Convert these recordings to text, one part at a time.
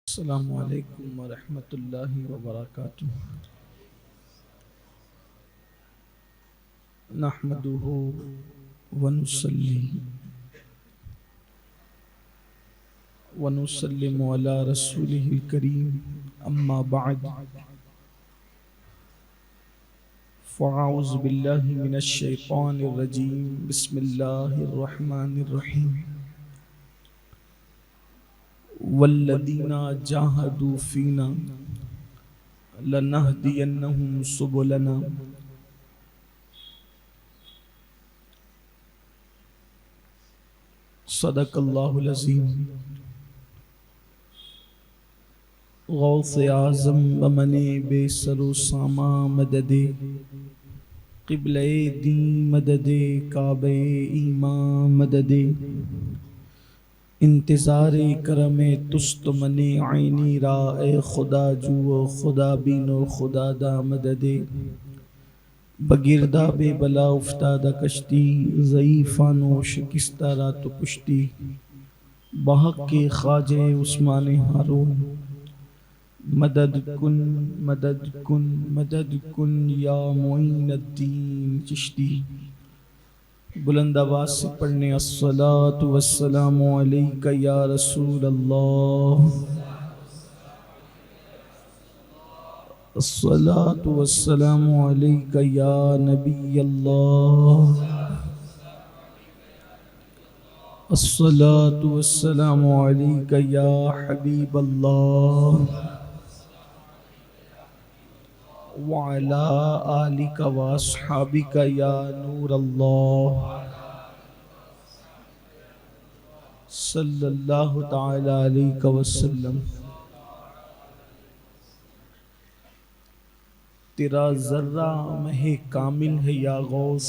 السلام علیکم ورحمۃ اللہ وبرکاتہ۔ نحمده ونصلی ونسلم علی رسوله الکریم، اما بعد فاعوذ باللہ من الشیطان الرجیم، بسم اللہ الرحمن الرحیم۔ والذین جاہدوا فینا لنہدینہم سبلنا۔ صدق اللہ العظیم۔ غوث اعظم بمن بے سر و ساما مدد، قبلہ دین مدد، کعبہ ایمان مدد، انتظار کرم تست من عینی را، اے خدا جو خدا بین و خدا دا مدد۔ بگردہ بے بلا افتادہ کشتی، ضعیفان و شکستہ را تو کشتی۔ بحق کے خواجہ عثمان ہارون، مدد کن مدد کن مدد کن یا معین الدین چشتی۔ بلند آواز سے پڑھنے الصلاۃ والسلام علیک یا رسول اللہ، الصلاۃ والسلام علیک یا نبی اللہ، الصلاۃ والسلام علیک یا حبیب اللہ، وعلی آلک واصحابک یا نور اللہ، صلی اللہ تعالی علیہ وسلم۔ تیرا ذرہ مہ کامل ہے یا غوث،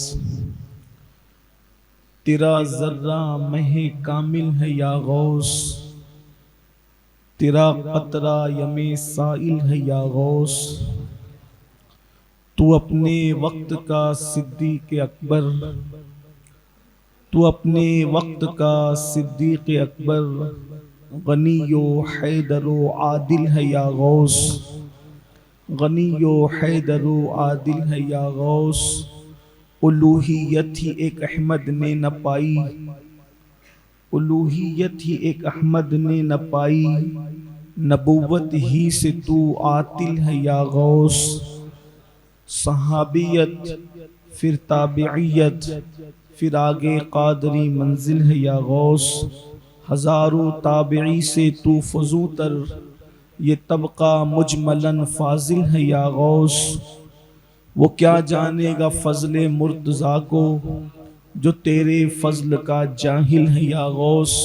تیرا ذرہ مہ کامل ہے یا غوث، تیرا قطرہ یم سائل ہے یا غوث۔ تو اپنے وقت کا صدیق اکبر، تو اپنے وقت کا صدیق اکبر، غنی و حیدر و عادل ہے یا غوث، غنی و حیدر و عادل ہے یا غوث۔ الوہیت ہی ایک احمد نے نہ پائی، الوہیت ہی ایک احمد نے نہ پائی، نبوت ہی سے تو عاطل ہے یا غوث۔ صحابیت پھر تابعیت پھر آگے قادری منزل ہے یا غوث۔ ہزاروں تابعی سے تو فزوں تر، یہ طبقہ مجملاً فاضل ہے یا غوث۔ وہ کیا جانے گا فضل مرتضیٰ کو، جو تیرے فضل کا جاہل ہے یا غوث۔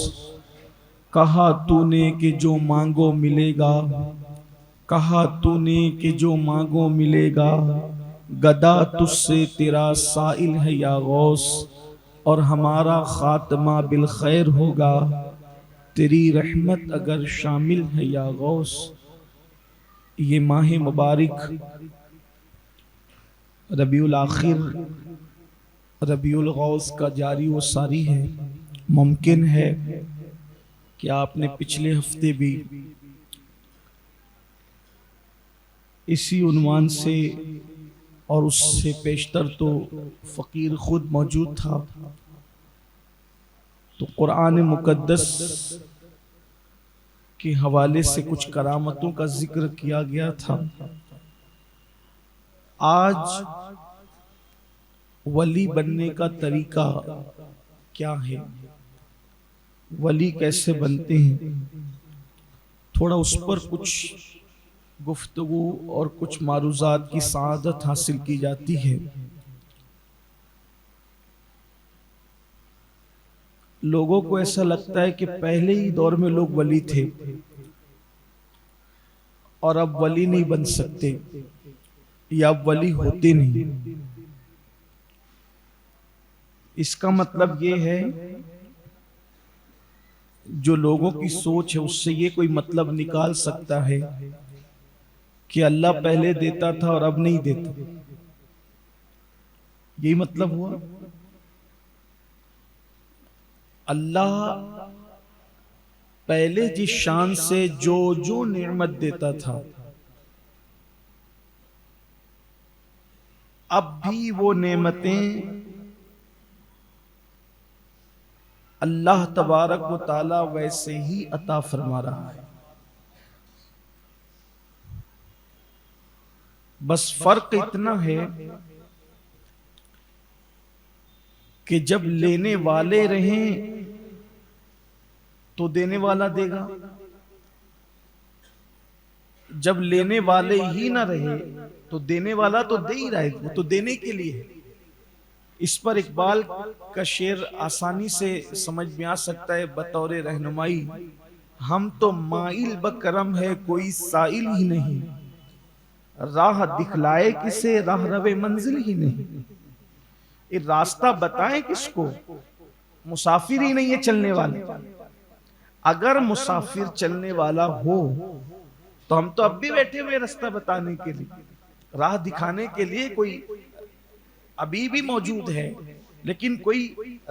کہا تو نے کہ جو مانگو ملے گا، کہا تو نے کہ جو مانگو ملے گا، گدا تجھ سے تیرا سائل ہے یا غوث۔ اور ہمارا خاتمہ بالخیر ہوگا، تیری رحمت اگر شامل ہے یا غوث۔ یہ ماہ مبارک ربیع الاخر، ربیع الغوث کا جاری و ساری ہے۔ ممکن ہے کہ آپ نے پچھلے ہفتے بھی اسی عنوان سے اور اس سے پیشتر تو فقیر خود موجود تھا، تو قرآن مقدس کے حوالے سے کچھ کرامتوں کا ذکر کیا گیا تھا۔ آج ولی بننے کا طریقہ کیا ہے، ولی کیسے بنتے ہیں، تھوڑا اس پر کچھ گفتگو اور کچھ معروضات کی سعادت حاصل کی جاتی ہے۔ لوگوں کو ایسا لگتا ہے کہ پہلے ہی دور میں لوگ ولی تھے اور اب ولی نہیں بن سکتے یا اب ولی ہوتے نہیں۔ اس کا مطلب یہ ہے، جو لوگوں کی سوچ ہے اس سے یہ کوئی مطلب نکال سکتا ہے کہ اللہ پہلے دیتا تھا اور اب نہیں دیتا، یہی مطلب ہوا۔ اللہ پہلے جس شان سے جو نعمت دیتا تھا اب بھی وہ نعمتیں اللہ تبارک و تعالی ویسے ہی عطا فرما رہا ہے. بس فرق اتنا ہے کہ جب لینے والے رہیں تو دینے والا دے گا، جب لینے والے ہی نہ رہے تو دینے والا تو دے ہی رہا ہے، وہ تو دینے کے لیے ہے. اس پر اقبال کا شعر آسانی سے سمجھ میں آ سکتا ہے بطور رہنمائی: ہم تو مائل بکرم ہے کوئی سائل ہی نہیں، راہ دکھلائے کسے راہ رو منزل ہی نہیں. یہ راستہ بتائے کس کو؟ مسافر ہی نہیں ہے چلنے والے. اگر مسافر چلنے والا ہو تو ہم تو اب بھی بیٹھے ہوئے راستہ بتانے کے لیے، راہ دکھانے کے لیے کوئی ابھی بھی موجود ہے، لیکن کوئی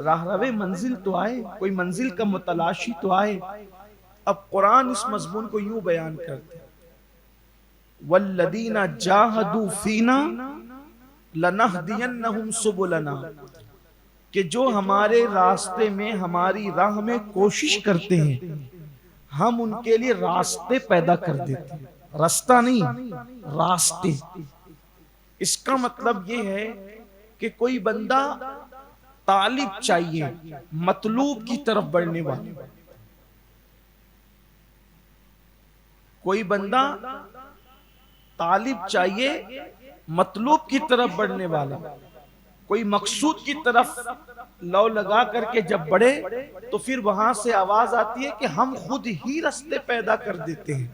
راہ رو منزل تو آئے، کوئی منزل کا متلاشی تو آئے. اب قرآن اس مضمون کو یوں بیان کرتے ہیں: وَالَّذِينَ جَاهَدُوا فِينَا لَنَهْدِيَنَّهُمْ سُبُلَنَا، کہ جو ہمارے راستے میں ہماری راہ میں کوشش کرتے ہیں ہم ان کے لیے راستے پیدا کر دیتے ہیں. راستہ نہیں، راستے. اس کا مطلب یہ ہے کہ کوئی بندہ طالب چاہیے، مطلوب کی طرف بڑھنے والا. کوئی بندہ طالب چاہیے مطلوب کی طرف بڑھنے والا. کوئی مقصود کی طرف لو لگا کر کے جب بڑھے تو پھر وہاں سے آواز آتی ہے کہ ہم خود ہی راستے پیدا کر دیتے ہیں.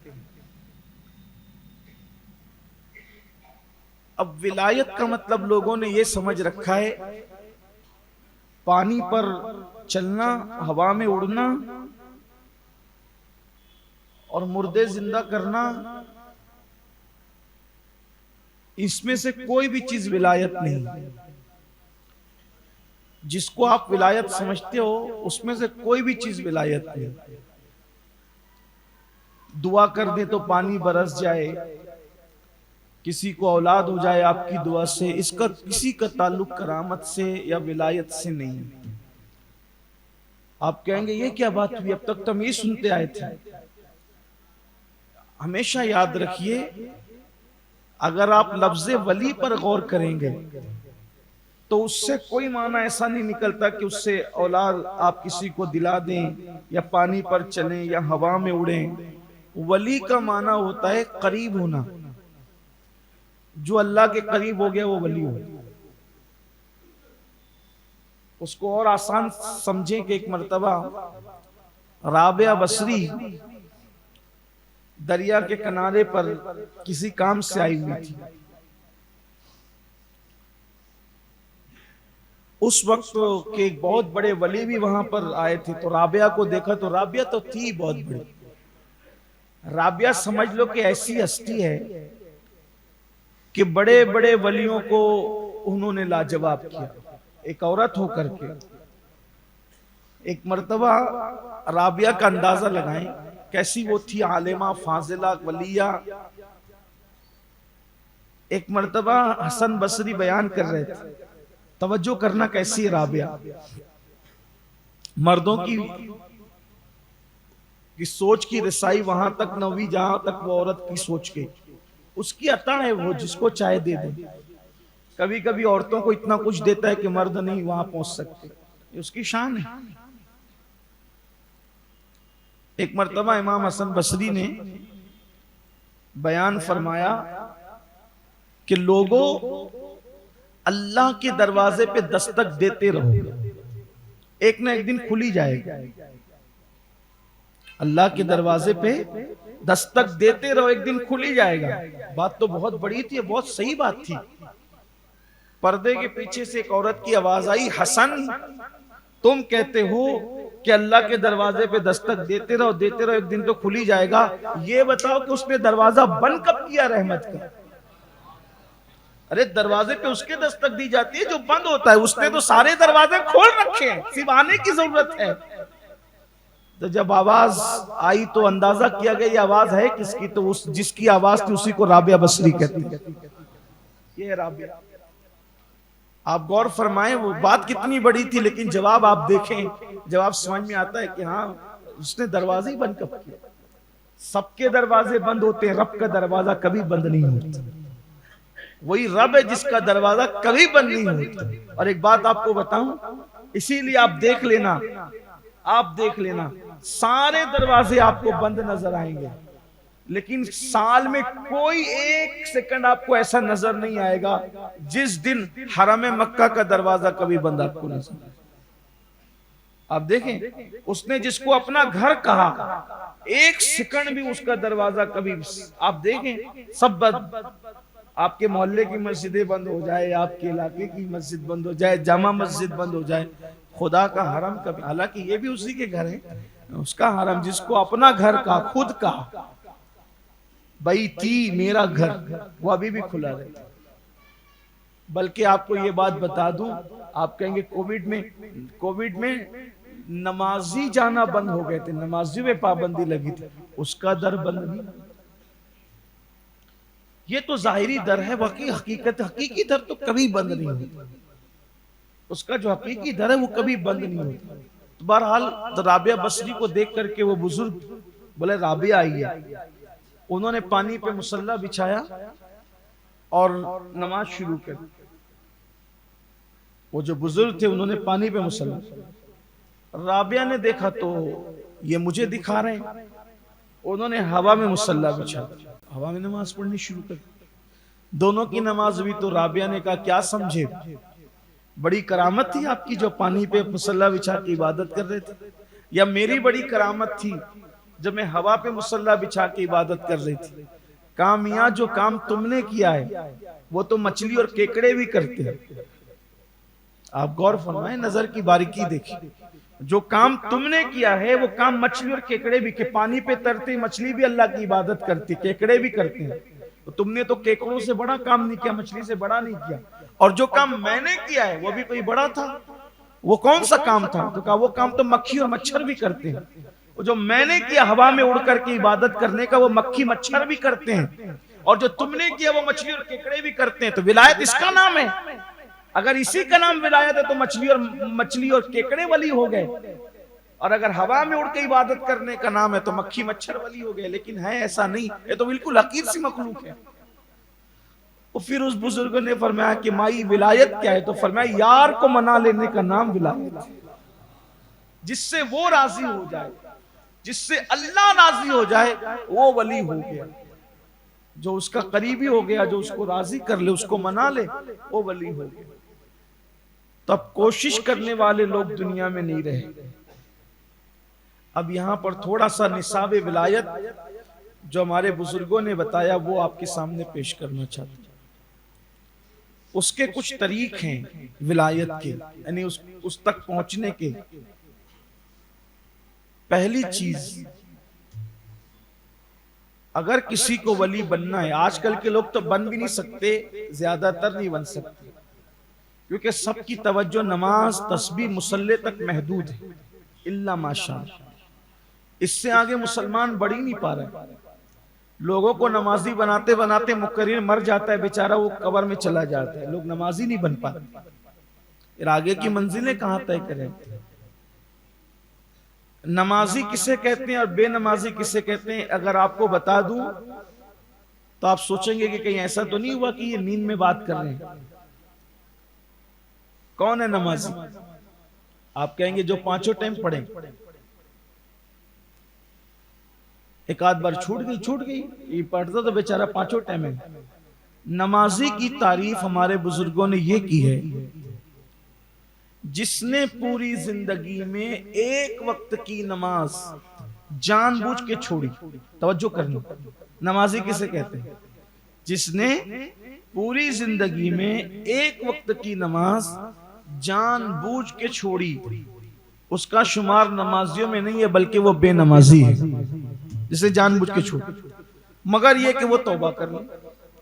اب ولایت کا مطلب لوگوں نے یہ سمجھ رکھا ہے پانی پر چلنا، ہوا میں اڑنا اور مردے زندہ کرنا. اس میں سے کوئی بھی چیز ولایت نہیں. جس کو آپ ولایت سمجھتے ہو اس میں سے کوئی بھی چیز ولایت نہیں. دعا کر دے تو پانی برس جائے، کسی کو اولاد ہو جائے آپ کی دعا سے، اس کا کسی کا تعلق کرامت سے یا ولایت سے نہیں. آپ کہیں گے یہ کیا بات ہوئی، اب تک تو ہم یہ سنتے آئے تھے. ہمیشہ یاد رکھیے اگر آپ لفظ ولی پر غور کریں گے تو اس سے کوئی معنی ایسا نہیں نکلتا کہ اس سے اولاد آپ کسی کو دلا دیں یا پانی پر چلیں یا ہوا میں اڑیں. ولی کا معنی ہوتا ہے قریب ہونا. جو اللہ کے قریب ہو گیا وہ ولی ہو. اس کو اور آسان سمجھیں کہ ایک مرتبہ رابعہ بصری دریا کے کنارے پر کسی کام سے آئی ہوئی تھی. اس وقت کے ایک بہت بڑے ولی بھی وہاں پر آئے تھے تو رابعہ کو دیکھا تو رابعہ تو تھی بہت بڑی. رابعہ سمجھ لو کہ ایسی ہستی ہے کہ بڑے بڑے ولیوں کو انہوں نے لاجواب کیا. ایک عورت ہو کر کے ایک مرتبہ رابعہ کا اندازہ لگائیں کیسی وہ تھی، عالمہ، فاضلہ، ولیہ. ایک مرتبہ حسن بصری بیان کر رہے تھے، توجہ کرنا کیسی رابعہ. مردوں کی سوچ کی رسائی وہاں تک نہ ہوئی جہاں تک وہ عورت کی سوچ گئی. اس کی عطا ہے، وہ جس کو چاہے دے دے. کبھی کبھی عورتوں کو اتنا کچھ دیتا ہے کہ مرد نہیں وہاں پہنچ سکتے. یہ اس کی شان ہے. ایک مرتبہ امام حسن بصری نے بیان فرمایا کہ لوگوں اللہ کے دروازے پہ دستک دیتے رہو، ایک نہ ایک دن کھلی جائے گا. اللہ کے دروازے پہ دستک دیتے رہو، ایک دن کھلی جائے گا. بات تو بہت بڑی تھی، بہت صحیح بات تھی. پردے کے پیچھے سے ایک عورت کی آواز آئی، حسن تم کہتے ہو کہ اللہ کے دروازے پہ دستک دیتے رہو ایک دن تو کھلی جائے گا. یہ بتاؤ کہ اس نے دروازہ بند کب کیا رحمت کا؟ ارے دروازے پہ اس کے دستک دی جاتی ہے جو بند ہوتا ہے. اس نے تو سارے دروازے کھول رکھے ہیں، صرف آنے کی ضرورت ہے. تو جب آواز آئی تو اندازہ کیا گیا یہ آواز ہے کس کی، تو جس کی آواز تھی اسی کو رابعہ بصری کہتے ہیں. یہ ہے رابعہ. آپ غور فرمائیں وہ بات کتنی بڑی تھی، لیکن جواب آپ دیکھیں، جواب سمجھ میں آتا ہے کہ ہاں اس نے دروازے ہی بند کب کیا. سب کے دروازے بند ہوتے ہیں، رب کا دروازہ کبھی بند نہیں ہوتا. وہی رب ہے جس کا دروازہ کبھی بند نہیں ہوتا. اور ایک بات آپ کو بتاؤں، اسی لیے آپ دیکھ لینا سارے دروازے آپ کو بند نظر آئیں گے، لیکن سال میں کوئی ایک سیکنڈ آپ کو ایسا نظر نہیں آئے گا جس دن حرم مکہ کا دروازہ کبھی بند آپ کو نظر آئے. آپ دیکھیں اس نے جس کو اپنا گھر کہا، ایک سیکنڈ بھی اس کا دروازہ کبھی، آپ دیکھیں سب بند. آپ کے محلے کی مسجدیں بند ہو جائے، آپ کے علاقے کی مسجد بند ہو جائے، جامع مسجد بند ہو جائے، خدا کا حرم کبھی، حالانکہ یہ بھی اسی کے گھر ہے، اس کا حرم جس کو اپنا گھر کا خود کا بیتی میرا گھر، وہ ابھی بھی کھلا رہتا. بلکہ آپ کو یہ بات بتا دوں، آپ کہیں گے کووڈ میں نمازی جانا بند ہو گئے تھے، نمازی پہ پابندی لگی تھی، اس کا در بند نہیں. یہ تو ظاہری در ہے، واقعی حقیقی در تو کبھی بند نہیں ہوتا. اس کا جو حقیقی در ہے وہ کبھی بند نہیں ہوتا. بہرحال رابعہ بصری کو دیکھ کر کے وہ بزرگ بولے رابعہ آئی ہے. انہوں نے پانی پہ مصلی بچھایا اور نماز شروع کر. وہ جو بزرگ تھے انہوں نے پانی پہ مصلی، رابعہ نے دیکھا تو یہ مجھے دکھا رہے ہیں. انہوں نے ہوا میں مصلی بچھا، ہوا میں نماز پڑھنی شروع کر. دونوں کی نماز ہوئی تو رابعہ نے کہا کیا سمجھے، بڑی کرامت تھی آپ کی جو پانی پہ مصلی بچھا کے عبادت کر رہے تھے، یا میری بڑی کرامت تھی جب میں ہوا پہ مصلی بچھا کے عبادت کر رہی تھی. کہا میاں جو کام تم نے کیا ہے وہ تو مچھلی اور کیکڑے بھی کرتے ہیں. آپ غور فرمائیں، نظر کی باریکی دیکھیں. جو کام تم نے کیا ہے وہ کام مچھلی اور کیکڑے بھی، کہ پانی پہ ترتے مچھلی بھی اللہ کی عبادت کرتی، کیکڑے بھی کرتے ہیں. تو تم نے تو کیکڑوں سے بڑا کام نہیں کیا، مچھلی سے بڑا نہیں کیا. اور جو کام میں نے کیا ہے وہ بھی کوئی بڑا تھا. وہ کون سا کام تھا؟ تو کہا وہ کام تو مکھی اور مچھر بھی کرتے ہیں. جو میں نے کیا ہوا میں اڑ کر کے عبادت کرنے کا، وہ مکھی مچھر بھی کرتے ہیں. اور جو تم نے کیا وہ مچھلی اور کیکڑے بھی کرتے ہیں. تو ولایت اس کا نام ہے. اگر اسی کا نام ولایت ہے تو مچھلی اور کیکڑے ولی ہو گئے، اور اگر ہوا میں اڑ کے عبادت کرنے کا نام ہے تو مکھی مچھر ولی ہو گئے. لیکن ہے ایسا نہیں، یہ تو بالکل حقیر سی مخلوق ہے. اور پھر اس بزرگ نے فرمایا کہ مائی ولایت کیا ہے؟ تو فرمایا یار کو منا لینے کا نام ولایت ہے. جس سے وہ راضی ہو جائے، جس سے اللہ راضی ہو جائے، وہ ولی ہو گیا. جو اس کا قریبی ہو گیا، جو اس کو راضی کر لے، اس کو منا لے، وہ ولی ہو گیا. تب کوشش کرنے والے لوگ دنیا میں نہیں رہے. اب یہاں پر تھوڑا سا نصاب ولایت جو ہمارے بزرگوں نے بتایا وہ آپ کے سامنے پیش کرنا چاہتا ہوں. اس کے کچھ طریق ہیں ولایت کے، یعنی اس تک پہنچنے کے. پہلی چیز، اگر کسی کو ولی بننا ہے، آج کل کے لوگ تو بن بھی نہیں سکتے، زیادہ تر نہیں بن سکتے، کیونکہ سب کی توجہ نماز تسبیح مصلی تک محدود ہے، الا ماشاءاللہ. اس سے آگے مسلمان بڑھ ہی نہیں پا رہا. لوگوں کو نمازی بناتے بناتے مقرر مر جاتا ہے بیچارہ، وہ قبر میں چلا جاتا ہے. لوگ نمازی نہیں بن پاتے. پھر آگے کی منزلیں کہاں طے کریں؟ نمازی کسے کہتے ہیں اور بے نمازی کسے کہتے ہیں؟ اگر آپ کو بتا دوں تو آپ سوچیں گے کہ کہیں ایسا تو نہیں ہوا کہ یہ نیند میں بات کر رہے ہیں. کون ہے نمازی؟ آپ کہیں گے جو پانچوں ٹائم پڑھیں. ایک آدھ بار چھوٹ گئی، یہ پڑھتا تو بیچارہ پانچوں ٹائم ہے. نمازی کی تعریف ہمارے بزرگوں نے یہ کی ہے، جس نے پوری زندگی میں ایک وقت کی نماز جان بوجھ کے چھوڑی. توجہ کرنا، نمازی کسے کہتے ہیں؟ جس نے پوری زندگی میں ایک وقت کی نماز جان بوجھ کے چھوڑی، اس کا شمار نمازیوں میں نہیں ہے، بلکہ وہ بے نمازی ہے جسے جان بوجھ کے چھوڑی. مگر یہ کہ وہ توبہ کر لے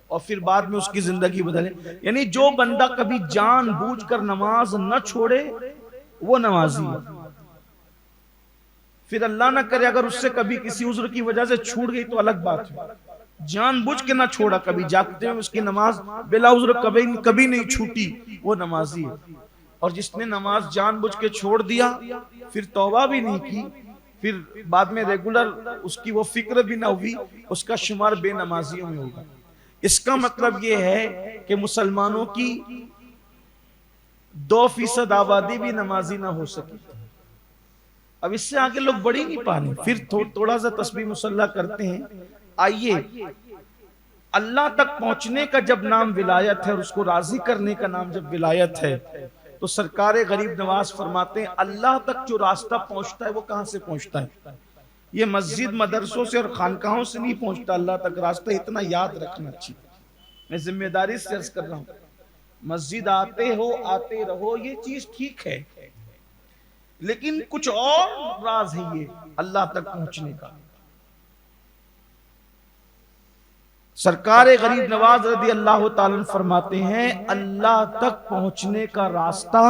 اور پھر بعد میں اس کی زندگی بدلے. یعنی جو بندہ کبھی جان بوجھ کر نماز نہ چھوڑے وہ نمازی ہے. پھر اللہ نہ کرے اگر اس سے کبھی کسی عذر کی وجہ سے چھوٹ گئی تو الگ بات ہے، جان بوجھ کے نہ چھوڑا، کبھی جاگتے ہیں اس کی نماز بلا عذر کبھی نہیں چھوٹی، وہ نمازی ہے۔ اور جس نے نماز جان بوجھ کے چھوڑ دیا، پھر توبہ بھی نہیں کی، پھر بعد میں ریگولر اس کی وہ فکر بھی نہ ہوئی، اس کا شمار بے نمازیوں میں ہوگا۔ اس کا مطلب یہ ہے کہ مسلمانوں کی 2% آبادی بھی نمازی نہ ہو سکی۔ اب اس سے آگے لوگ بڑھ ہی نہیں پانے، پھر تھوڑا سا تسبیح مصلی کرتے ہیں۔ آئیے اللہ تک پہنچنے کا جب نام ولایت ہے اور اس کو راضی کرنے کا نام جب ولایت ہے، تو سرکار غریب نواز فرماتے ہیں اللہ تک جو راستہ پہنچتا ہے وہ کہاں سے پہنچتا ہے؟ یہ مسجد مدرسوں سے اور خانقاہوں سے نہیں پہنچتا اللہ تک راستہ، اتنا یاد رکھنا چاہیے۔ میں ذمہ داری سے عرض کر رہا ہوں، مسجد آتے ہو آتے رہو یہ چیز ٹھیک ہے، لیکن کچھ اور راز ہے یہ اللہ تک پہنچنے کا۔ سرکار غریب نواز رضی اللہ تعالیٰ فرماتے ہیں اللہ تک پہنچنے کا راستہ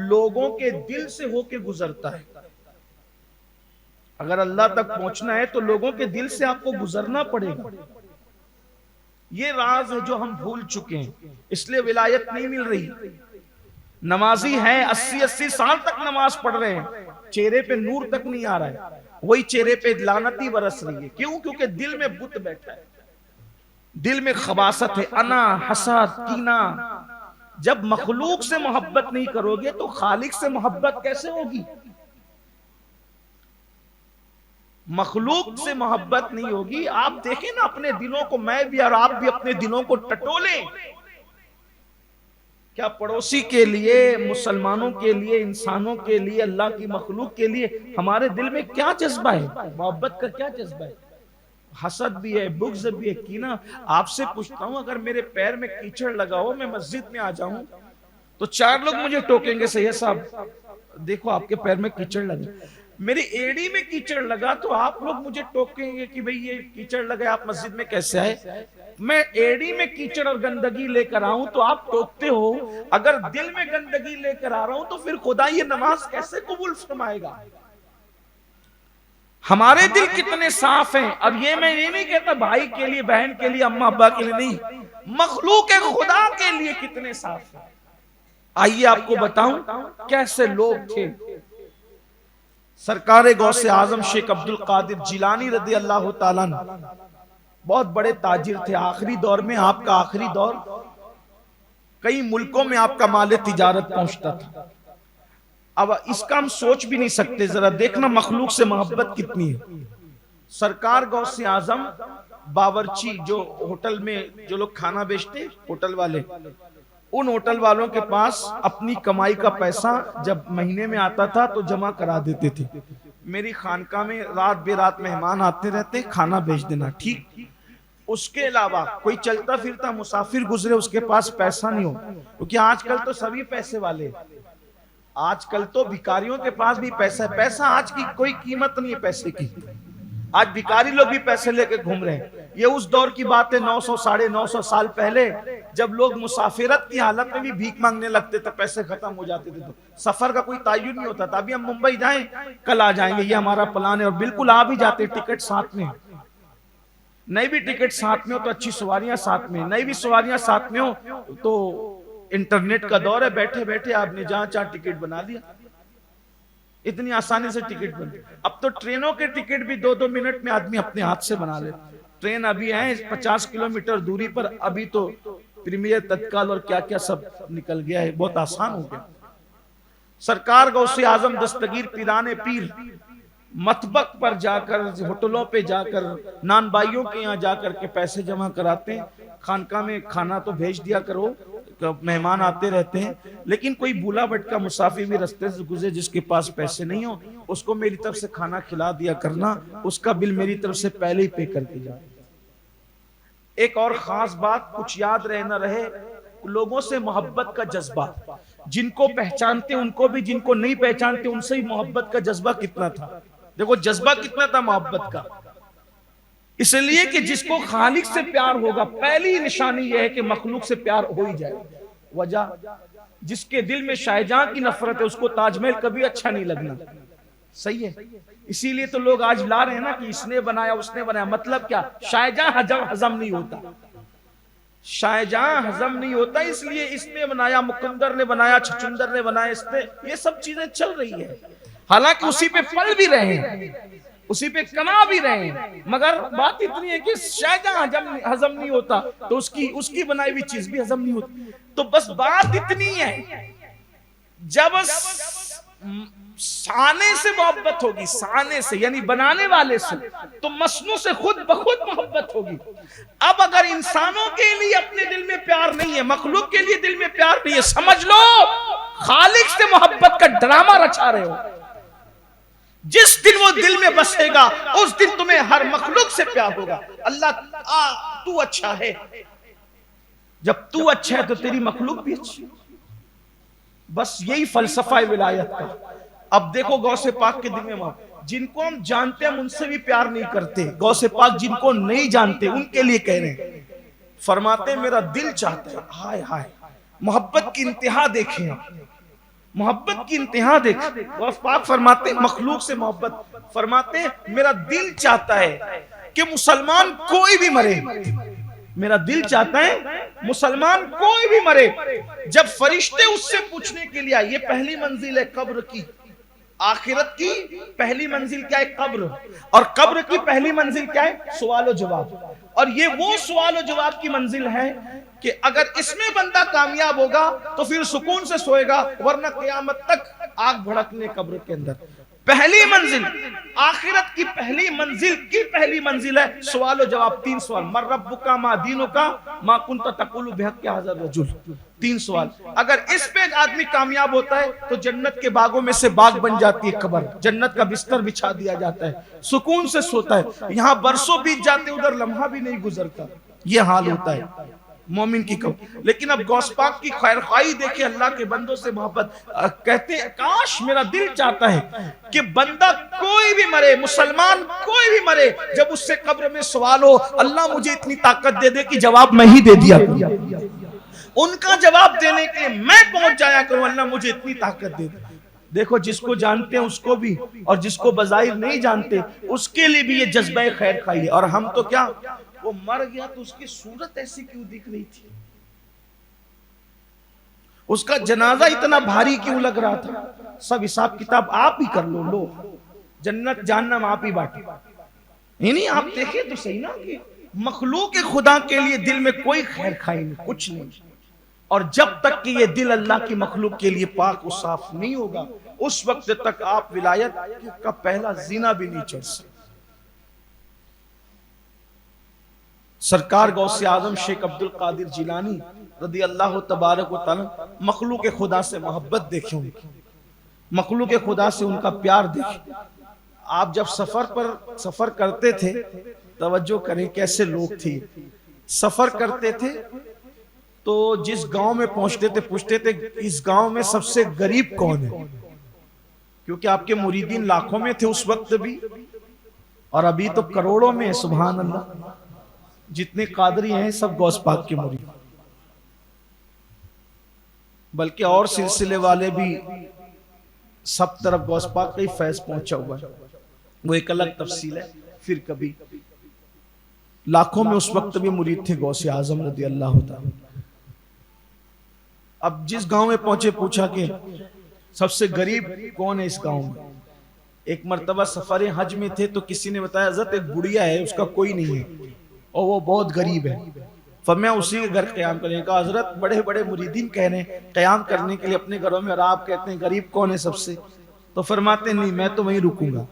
لوگوں کے دل سے ہو کے گزرتا ہے۔ اگر اللہ تک پہنچنا ہے تو لوگوں کے دل سے آپ کو گزرنا پڑے گا۔ یہ راز ہے جو ہم بھول چکے ہیں، اس لیے ولایت نہیں مل رہی۔ نمازی ہیں 80 سال تک نماز پڑھ رہے ہیں، چہرے پہ نور تک نہیں آ رہا ہے، وہی چہرے پہ لعنتی برس رہی ہے۔ کیوں؟ کیونکہ دل میں بت بیٹھا ہے، دل میں خباثت ہے، انا، حسد، کینہ۔ جب مخلوق سے محبت نہیں کرو گے تو خالق سے محبت کیسے ہوگی؟ مخلوق سے محبت نہیں ہوگی۔ آپ دیکھیں نا اپنے دلوں کو، میں بھی اور آپ بھی اپنے دلوں کو ٹٹولیں۔ کیا پڑوسی کے لیے، مسلمانوں کے لیے، انسانوں کے لیے، اللہ کی مخلوق کے لیے ہمارے دل میں کیا جذبہ ہے؟ محبت کا کیا جذبہ ہے؟ حسد بھی ہے، بغض بھی ہے، کینہ۔ آپ سے پوچھتا ہوں اگر میرے پیر میں کیچڑ لگا ہو، میں مسجد میں آ جاؤں تو 4 لوگ مجھے ٹوکیں گے سید صاحب دیکھو آپ کے پیر میں کیچڑ لگا، میری ایڑی میں کیچڑ لگا تو آپ لوگ مجھے ٹوکیں گے کہ بھئی یہ کیچڑ لگا، آپ مسجد میں کیسے آئے؟ میں ایڑی میں کیچڑ اور گندگی لے کر آؤں تو آپ ٹوکتے ہو، اگر دل میں گندگی لے کر آ رہا ہوں تو پھر خدا یہ نماز کیسے قبول فرمائے گا؟ ہمارے دل کتنے صاف ہیں۔ اب میں یہ نہیں کہتا بھائی کے لیے، بہن کے لیے، اماں ابا کے لیے نہیں، مخلوق خدا کے لیے کتنے صاف ہیں۔ آئیے آپ کو بتاؤں کیسے لوگ تھے۔ سرکار غوث اعظم شیخ عبد القادر جیلانی رضی اللہ تعالیٰ عنہ بہت بڑے تاجر تھے۔ آخری دور میں آپ کا آخری دور، کئی ملکوں میں آپ کا مال تجارت پہنچتا تھا۔ اب اس کا ہم سوچ بھی نہیں سکتے، ذرا دیکھنا مخلوق سے محبت کتنی ہے۔ سرکار غوث اعظم باورچی، جو ہوٹل میں جو لوگ کھانا بیچتے، ہوٹل والے، ان ہوٹل والوں کے پاس اپنی کمائی کا پیسہ جب مہینے میں آتا تھا تو جمع کرا دیتے تھے۔ میری خانقاہ میں رات بے رات مہمان آتے رہتے، کھانا بیچ دینا، ٹھیک۔ اس کے علاوہ کوئی چلتا پھرتا مسافر گزرے، اس کے پاس پیسہ نہیں ہو، کیونکہ آج کل تو سبھی پیسے والے، آج کل تو بھکاریوں کے پاس بھی پیسہ ہے۔ پیسہ آج کی کوئی قیمت نہیں ہے پیسے کی، آج بھکاری لوگ بھی پیسے لے کے گھوم رہے ہیں۔ یہ اس دور کی بات ہے 900 ساڑھے 900 سال پہلے، جب لوگ مسافرت کی حالت میں بھی بھیک مانگنے لگتے تھے، پیسے ختم ہو جاتے تھے، تو سفر کا کوئی تعین نہیں ہوتا تھا۔ ابھی ہم ممبئی جائیں، کل آ جائیں گے، یہ ہمارا پلان ہے، اور بالکل آ بھی جاتے، ٹکٹ ساتھ میں، نہیں بھی ٹکٹ ساتھ میں ہو تو اچھی سواریاں ساتھ میں، نہیں بھی سواریاں ساتھ میں ہو تو انٹرنیٹ کا دور ہے، بیٹھے بیٹھے آپ نے جہاں چاہ ٹکٹ بنا لیا، اتنی آسانی سے ٹکٹ بن۔ اب تو ٹرینوں کے ٹکٹ بھی 2-2 منٹ میں آدمی اپنے ہاتھ سے بنا لے۔ ٹرین ابھی ہے 50 کلومیٹر دوری پر، ابھی تو پریمیئر، تتکال اور کیا کیا سب نکل گیا ہے، بہت آسان ہو گیا۔ سرکار غوث اعظم دستگیر پیران پیر مطبخ پر جا کر، ہوٹلوں پہ جا کر، نان بھائیوں کے یہاں جا کر کے پیسے جمع کراتے ہیں۔ خانقاہ میں کھانا تو بھیج دیا کرو، مہمان آتے رہتے ہیں، لیکن کوئی بھولا بھٹکا مسافر بھی رستے سے گزرے جس کے پاس پیسے نہیں ہو، اس کو میری طرف سے کھانا کھلا دیا کرنا، اس کا بل میری طرف سے پہلے ہی پے کر کے جائے۔ ایک اور خاص بات، کچھ یاد رہے نہ رہے، لوگوں سے محبت کا جذبہ، جن کو پہچانتے ان کو بھی، جن کو نہیں پہچانتے ان سے بھی محبت کا جذبہ کتنا تھا۔ دیکھو جذبہ کتنا تھا محبت کا، اس لیے کہ جس کو خالق سے پیار ہوگا، پہلی نشانی یہ ہے کہ مخلوق سے پیار ہو ہی جائے۔ وجہ، جس کے دل میں شاہجہاں کی نفرت ہے اس کو تاج محل کبھی اچھا نہیں لگنا۔ صحیح ہے. اسی لیے تو لوگ آج لا رہے ہیں نا کہ اس نے بنایا اس نے بنایا. مطلب کیا؟ شاہ جہاں ہضم نہیں ہوتا، شاہ جہاں ہضم نہیں ہوتا، اس لیے اس نے بنایا، مکندر نے بنایا، چھچندر نے بنایا، اس نے، یہ سب چیزیں چل رہی ہے. حالانکہ اسی پہ پل بھی رہے ہیں، اسی پہ کما بھی رہے ہیں، مگر بات اتنی ہے کہ شاہ جہاں ہضم نہیں ہوتا تو اس کی بنائی ہوئی چیز بھی ہضم نہیں ہوتی. تو بس بات اتنی ہے، جب سانے سے محبت ہوگی، سانے سے یعنی بنانے والے سے، تو مصنوع سے خود بخود محبت ہوگی. اب اگر انسانوں کے لیے اپنے دل میں پیار نہیں ہے، مخلوق کے لیے دل میں پیار نہیں ہے، سمجھ لو خالق سے محبت کا ڈرامہ رچا رہے ہو. جس دن وہ دل میں بسے گا اس دن تمہیں ہر مخلوق سے پیار ہوگا. اللہ تو اچھا ہے، جب تو اچھا ہے تو تیری مخلوق بھی اچھی. بس یہی فلسفہ ولایت کا. اب دیکھو غوث پاک کے دل میں، جن کو ہم جانتے ہیں ان سے بھی پیار نہیں کرتے. غوث پاک جن کو نہیں جانتے ان کے لیے کہہ رہے ہیں، فرماتے ہیں میرا دل چاہتا ہے. ہائے ہائے، محبت کی انتہا دیکھیں، محبت کی انتہا دیکھیں. غوث پاک فرماتے ہیں مخلوق سے محبت، فرماتے ہیں میرا دل چاہتا ہے کہ مسلمان کوئی بھی مرے، میرا دل چاہتا ہے مسلمان کوئی بھی مرے. جب فرشتے اس سے پوچھنے کے لیے آئے، یہ پہلی منزل ہے قبر کی، آخرت کی پہلی منزل کیا ہے؟ قبر. اور قبر کی پہلی منزل کیا ہے؟ سوال و جواب. اور یہ وہ سوال و جواب کی منزل ہے کہ اگر اس میں بندہ کامیاب ہوگا تو پھر سکون سے سوئے گا، ورنہ قیامت تک آگ بھڑکنے قبر کے اندر. پہلی منزل آخرت کی پہلی منزل ہے سوال و جواب. 3 سوال: من ربک ما دینک ما کنت تقول بحق ھذا الرجل. 3 سوال. اگر اس پہ آدمی کامیاب ہوتا ہے تو جنت کے باغوں میں سے باغ بن جاتی ہے قبر، جنت کا بستر بچھا دیا جاتا ہے، سکون سے سوتا ہے. یہاں برسوں بیت جاتے، ادھر لمحہ بھی نہیں گزرتا. یہ حال ہوتا ہے مومن کی قبر. لیکن اب غوث پاک کی خیر خواہی دیکھیں، اللہ کے بندوں سے محبت. کہتے ہیں کاش میرا دل چاہتا ہے کہ بندہ کوئی بھی مرے، مسلمان کوئی بھی مرے، جب اس سے قبر میں سوال ہو، اللہ مجھے اتنی طاقت دے دے کہ جواب میں ہی دے دیا کروں، ان کا جواب دینے کے لیے میں پہنچ جایا کروں، اللہ مجھے اتنی طاقت دے دے. دیکھو جس کو جانتے ہیں اس کو بھی، اور جس کو بظاہر نہیں جانتے اس کے لیے بھی یہ جذبہ خیر خواہی ہے. اور ہم تو کیا، وہ مر گیا تو اس کی صورت ایسی کیوں دکھ رہی تھی، اس کا جنازہ اتنا بھاری کیوں لگ رہا تھا. سب حساب کتاب آپ ہی کر لو جنت جہنم آپ ہی بانٹے. یعنی آپ دیکھیں تو صحیح نا کہ مخلوق خدا کے لیے دل میں کوئی خیر خواہی نہیں، کچھ نہیں. اور جب تک کہ یہ دل اللہ کی مخلوق کے لیے پاک و صاف نہیں ہوگا، اس وقت تک آپ ولایت کا پہلا زینہ بھی نہیں چڑھ سکتے. سرکار غوث اعظم شیخ عبد القادر جیلانی رضی اللہ تبارک و تعالی مخلوق خدا سے محبت دیکھیں، مخلوق خدا سے ان کا پیار دیکھیں. آپ جب سفر کرتے تھے، توجہ کریں کیسے لوگ تھے. سفر کرتے تھے تو جس گاؤں میں پہنچتے تھے پوچھتے تھے اس گاؤں میں سب سے غریب کون ہے، کیونکہ آپ کے مریدین لاکھوں میں تھے اس وقت بھی، اور ابھی تو کروڑوں میں. سبحان اللہ، جتنے قادری ہیں سب غوث پاک کے مرید، بلکہ اور سلسلے والے بھی سب طرف غوث پاک کا ہی فیض پہنچا ہوا ہے. وہ ایک الگ تفصیل ہے، پھر کبھی. لاکھوں میں اس وقت بھی مرید تھے غوث اعظم رضی اللہ تعالی. اب جس گاؤں میں پہنچے پوچھا کہ سب سے غریب کون ہے اس گاؤں میں. ایک مرتبہ سفر حج میں تھے تو کسی نے بتایا حضرت ایک بڑھیا ہے، اس کا کوئی نہیں ہے اور وہ بہت غریب ہے، فرمایا اسی کے گھر قیام کرنے کا. حضرت بڑے بڑے مریدین کہہ رہے ہیں قیام کرنے کے لیے اپنے گھروں میں، اور آپ کہتے ہیں غریب کون ہے سب سے. تو فرماتے نہیں میں تو وہیں رکوں گا.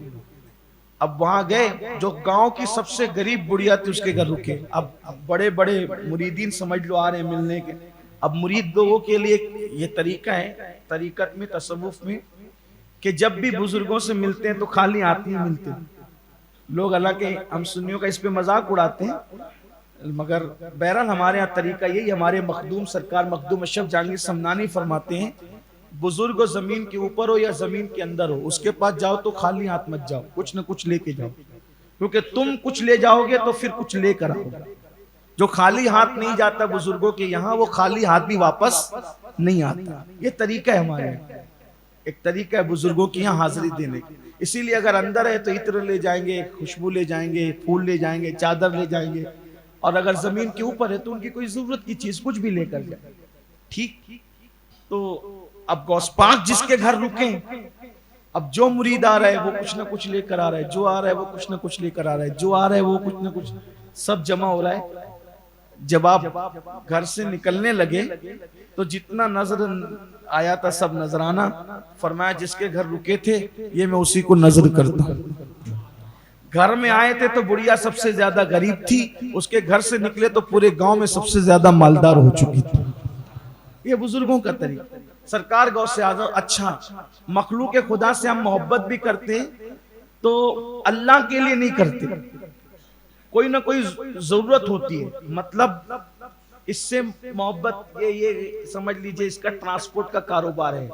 اب وہاں گئے، جو گاؤں کی سب سے غریب بڑھیا تھی اس کے گھر رکے. اب بڑے بڑے مریدین سمجھ لو آ رہے ہیں ملنے کے. اب مرید لوگوں کے لیے یہ طریقہ ہے طریقت میں، تصوف میں، کہ جب بھی بزرگوں سے ملتے ہیں تو خالی ہاتھ نہیں ملتے لوگ. حالانکہ ہم سنیوں کا اس پہ مذاق اڑاتے ہیں، مگر بہرحال ہمارے یہاں طریقہ یہی. ہمارے مخدوم سرکار مخدوم اشرف جہانگیر سمنانی فرماتے ہیں بزرگ و زمین کے اوپر ہو یا زمین کے اندر ہو، اس کے پاس جاؤ تو خالی ہاتھ مت جاؤ، کچھ نہ کچھ لے کے جاؤ، کیونکہ تم کچھ لے جاؤ گے تو پھر کچھ لے کر آؤ گے. جو خالی ہاتھ نہیں جاتا بزرگوں کے یہاں، وہ خالی ہاتھ بھی واپس نہیں آتا. یہ طریقہ ہے ہمارے یہاں. ایک طریقہ ہے بزرگوں کی یہاں حاضری دینے کا. اسی لیے اگر اندر ہے تو عطر لے جائیں گے, خوشبو لے جائیں گے, پھول لے جائیں گے, چادر لے جائیں گے, اور اگر زمین کے اوپر ہے تو ان کی کوئی ضرورت کی چیز کچھ بھی لے کر جائیں. ٹھیک. تو اب غوث پاک جس کے گھر رکیں, اب جو مرید آ رہا ہے وہ کچھ نہ کچھ لے کر آ رہا ہے, جو آ رہا ہے وہ کچھ نہ کچھ لے کر آ رہا ہے, جو آ رہا ہے وہ کچھ نہ کچھ, سب جمع ہو رہا ہے. جب آپ گھر سے نکلنے لگے تو جتنا نظر آیا تھا سب نظرانہ. فرمایا جس کے گھر رکے تھے یہ میں اسی کو نظر کرتا ہوں. گھر میں آئے تھے تو بڑھیا سب سے زیادہ غریب تھی, اس کے گھر سے نکلے تو پورے گاؤں میں سب سے زیادہ مالدار ہو چکی تھی. یہ بزرگوں کا طریقہ. سرکار غوث اعظم. اچھا, مخلوق خدا سے ہم محبت بھی کرتے تو اللہ کے لیے نہیں کرتے, کوئی نہ کوئی ضرورت ہوتی ہے. مطلب اس سے محبت یہ سمجھ لیجئے اس کا ٹرانسپورٹ کا کاروبار ہے.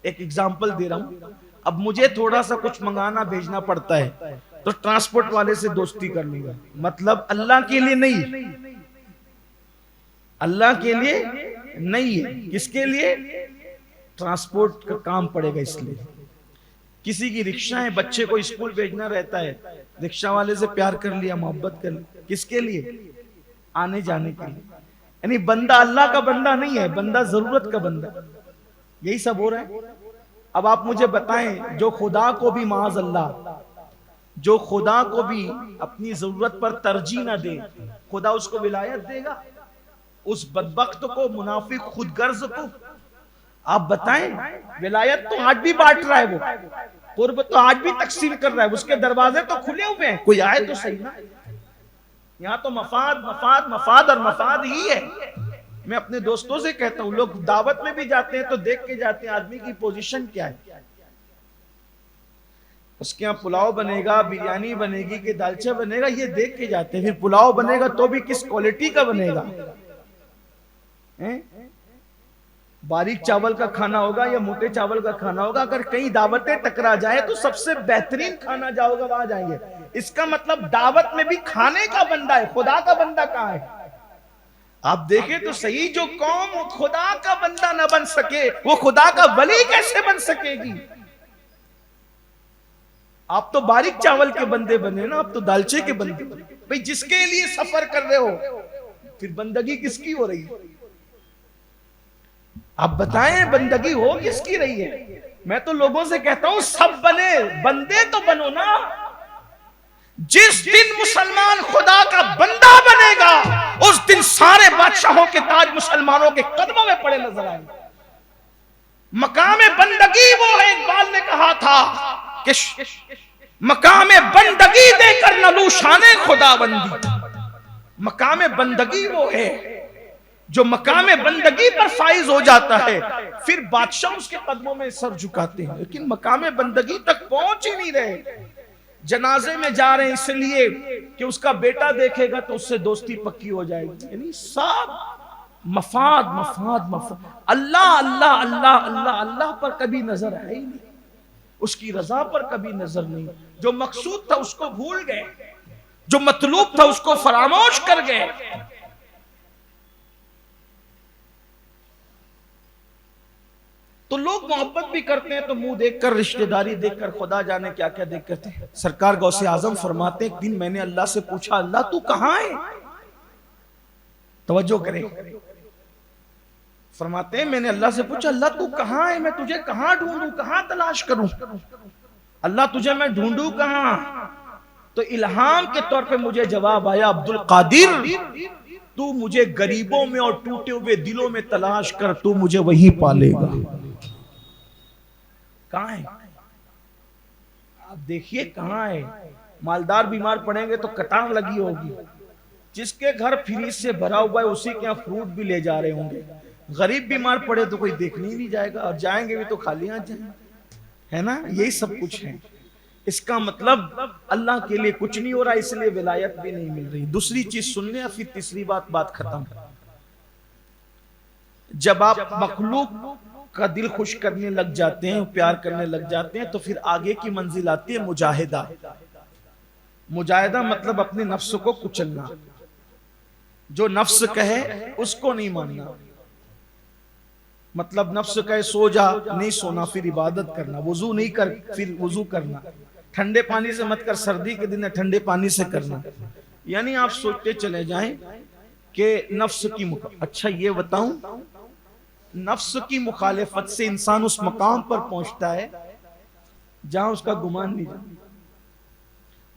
ایک ایگزامپل دے رہا ہوں. اب مجھے تھوڑا سا کچھ منگانا بھیجنا پڑتا ہے تو ٹرانسپورٹ والے سے دوستی کر لوں گا. مطلب اللہ کے لیے نہیں, اللہ کے لیے نہیں ہے. کس کے لیے؟ ٹرانسپورٹ کا کام پڑے گا. اس لیے کسی کی رکشہ ہے, بچے کو اسکول بھیجنا رہتا ہے, رکشہ والے سے پیار کر لیا, محبت کر لیا. کس کے لیے؟ آنے جانے کے لیے. یعنی بندہ اللہ کا بندہ نہیں ہے, بندہ ضرورت کا بندہ. یہی سب ہو رہا ہے. اب آپ مجھے بتائیں, جو خدا کو بھی معاذ اللہ, جو خدا کو بھی اپنی ضرورت پر ترجیح نہ دے, خدا اس کو ولایت دے گا؟ اس بدبخت کو, منافق خود غرض کو آپ بتائیں. ولایت تو آج بھی بانٹ رہا ہے, وہ قرب تو آج بھی تقسیم کر رہا ہے, اس کے دروازے تو کھلے ہوئے ہیں. کوئی آئے تو صحیح نا. یہاں تو مفاد مفاد مفاد اور مفاد ہی ہے. میں اپنے دوستوں سے کہتا ہوں, لوگ دعوت میں بھی جاتے ہیں تو دیکھ کے جاتے ہیں آدمی کی پوزیشن کیا ہے. اس کے یہاں پلاؤ بنے گا, بریانی بنے گی کہ دالچا بنے گا, یہ دیکھ کے جاتے ہیں. پھر پلاؤ بنے گا تو بھی کس کوالٹی کا بنے گا, باریک چاول کا کھانا ہوگا یا موٹے چاول کا کھانا ہوگا. اگر کئی دعوتیں ٹکرا جائیں تو سب سے بہترین کھانا جاؤ گا وہاں جائیں گے. اس کا مطلب دعوت میں بھی کھانے کا بندہ ہے, خدا کا بندہ کہاں ہے؟ آپ دیکھیں تو صحیح, جو قوم خدا کا بندہ نہ بن سکے وہ خدا کا ولی کیسے بن سکے گی؟ آپ تو باریک چاول کے بندے بنے نا, آپ تو دالچے کے بندے بنے. بھئی جس کے لیے سفر کر رہے ہو پھر بندگی کس کی ہو رہی ہے؟ آپ بتائیں بندگی ہو کس کی رہی ہے؟ میں تو لوگوں سے کہتا ہوں سب بنے, بندے تو بنو نا. جس دن مسلمان خدا کا بندہ بنے گا اس دن سارے بادشاہوں کے تاج مسلمانوں کے قدموں میں پڑے نظر آئیں گے. مقام بندگی وہ ہے, اقبال نے کہا تھا کہ مقام بندگی دے کر نلو شان خدا بندی. مقام بندگی وہ ہے جو مقام بندگی پر فائز ہو جاتا ہے, پھر بادشاہ اس کے قدموں میں سر جھکاتے ہیں. لیکن مقام بندگی تک پہنچ ہی نہیں رہے. جنازے میں جا رہے ہیں اس لیے کہ اس کا بیٹا دیکھے گا تو اس سے دوستی پکی ہو جائے گی. یعنی سب مفاد مفاد مفاد. اللہ اللہ اللہ اللہ اللہ پر کبھی نظر ہے ہی نہیں, اس کی رضا پر کبھی نظر نہیں. جو مقصود تھا اس کو بھول گئے, جو مطلوب تھا اس کو فراموش کر گئے. تو لوگ محبت بھی کرتے ہیں تو منہ دیکھ کر, رشتہ داری دیکھ کر, خدا جانے کیا کیا دیکھ کرتے ہیں. سرکار غوث اعظم فرماتے ہیں, ایک دن میں نے اللہ سے پوچھا, اللہ تو کہاں ہے؟ توجہ کریں. فرماتے ہیں میں نے اللہ سے پوچھا, اللہ تو کہاں ہے, میں تجھے کہاں ڈھونڈوں, کہاں تلاش کروں؟ اللہ تجھے میں ڈھونڈوں کہاں؟ تو الہام کے طور پہ مجھے جواب آیا, عبد القادر تو مجھے غریبوں میں اور ٹوٹے ہوئے دلوں میں تلاش کر, تو مجھے وہیں پالے گا. کہاں ہے؟ آپ دیکھیے کہاں ہے. مالدار بیمار پڑیں گے تو قطار لگی ہوگی, جس کے گھر فریج سے بھرا ہوا ہے اسی کے یہاں فروٹ بھی لے جا رہے ہوں گے. غریب بیمار پڑے تو کوئی دیکھنے ہی نہیں جائے گا, اور جائیں گے بھی تو خالی آ جائیں, ہے نا. یہی سب کچھ ہے. اس کا مطلب اللہ کے لیے کچھ نہیں ہو رہا, اس لیے ولایت بھی نہیں مل رہی. دوسری چیز سن لیں, پھر تیسری بات ختم. جب آپ مخلوق کا دل خوش کرنے لگ جاتے ہیں, پیار کرنے لگ جاتے ہیں, تو پھر آگے کی منزل آتی ہے مجاہدہ. مجاہدہ مطلب اپنے نفس کو کچلنا, جو نفس کہے اس کو نہیں ماننا. مطلب نفس کہے سو جا، نہیں سونا، پھر عبادت کرنا، وضو نہیں کر پھر وضو کرنا، ٹھنڈے پانی سے مت کر، سردی کے دن ٹھنڈے پانی سے کرنا. یعنی آپ سوچتے چلے جائیں کہ نفس کی اچھا یہ بتاؤں، نفس کی مخالفت سے انسان اس مقام پر پہنچتا ہے جہاں اس کا گمان نہیں جاتا.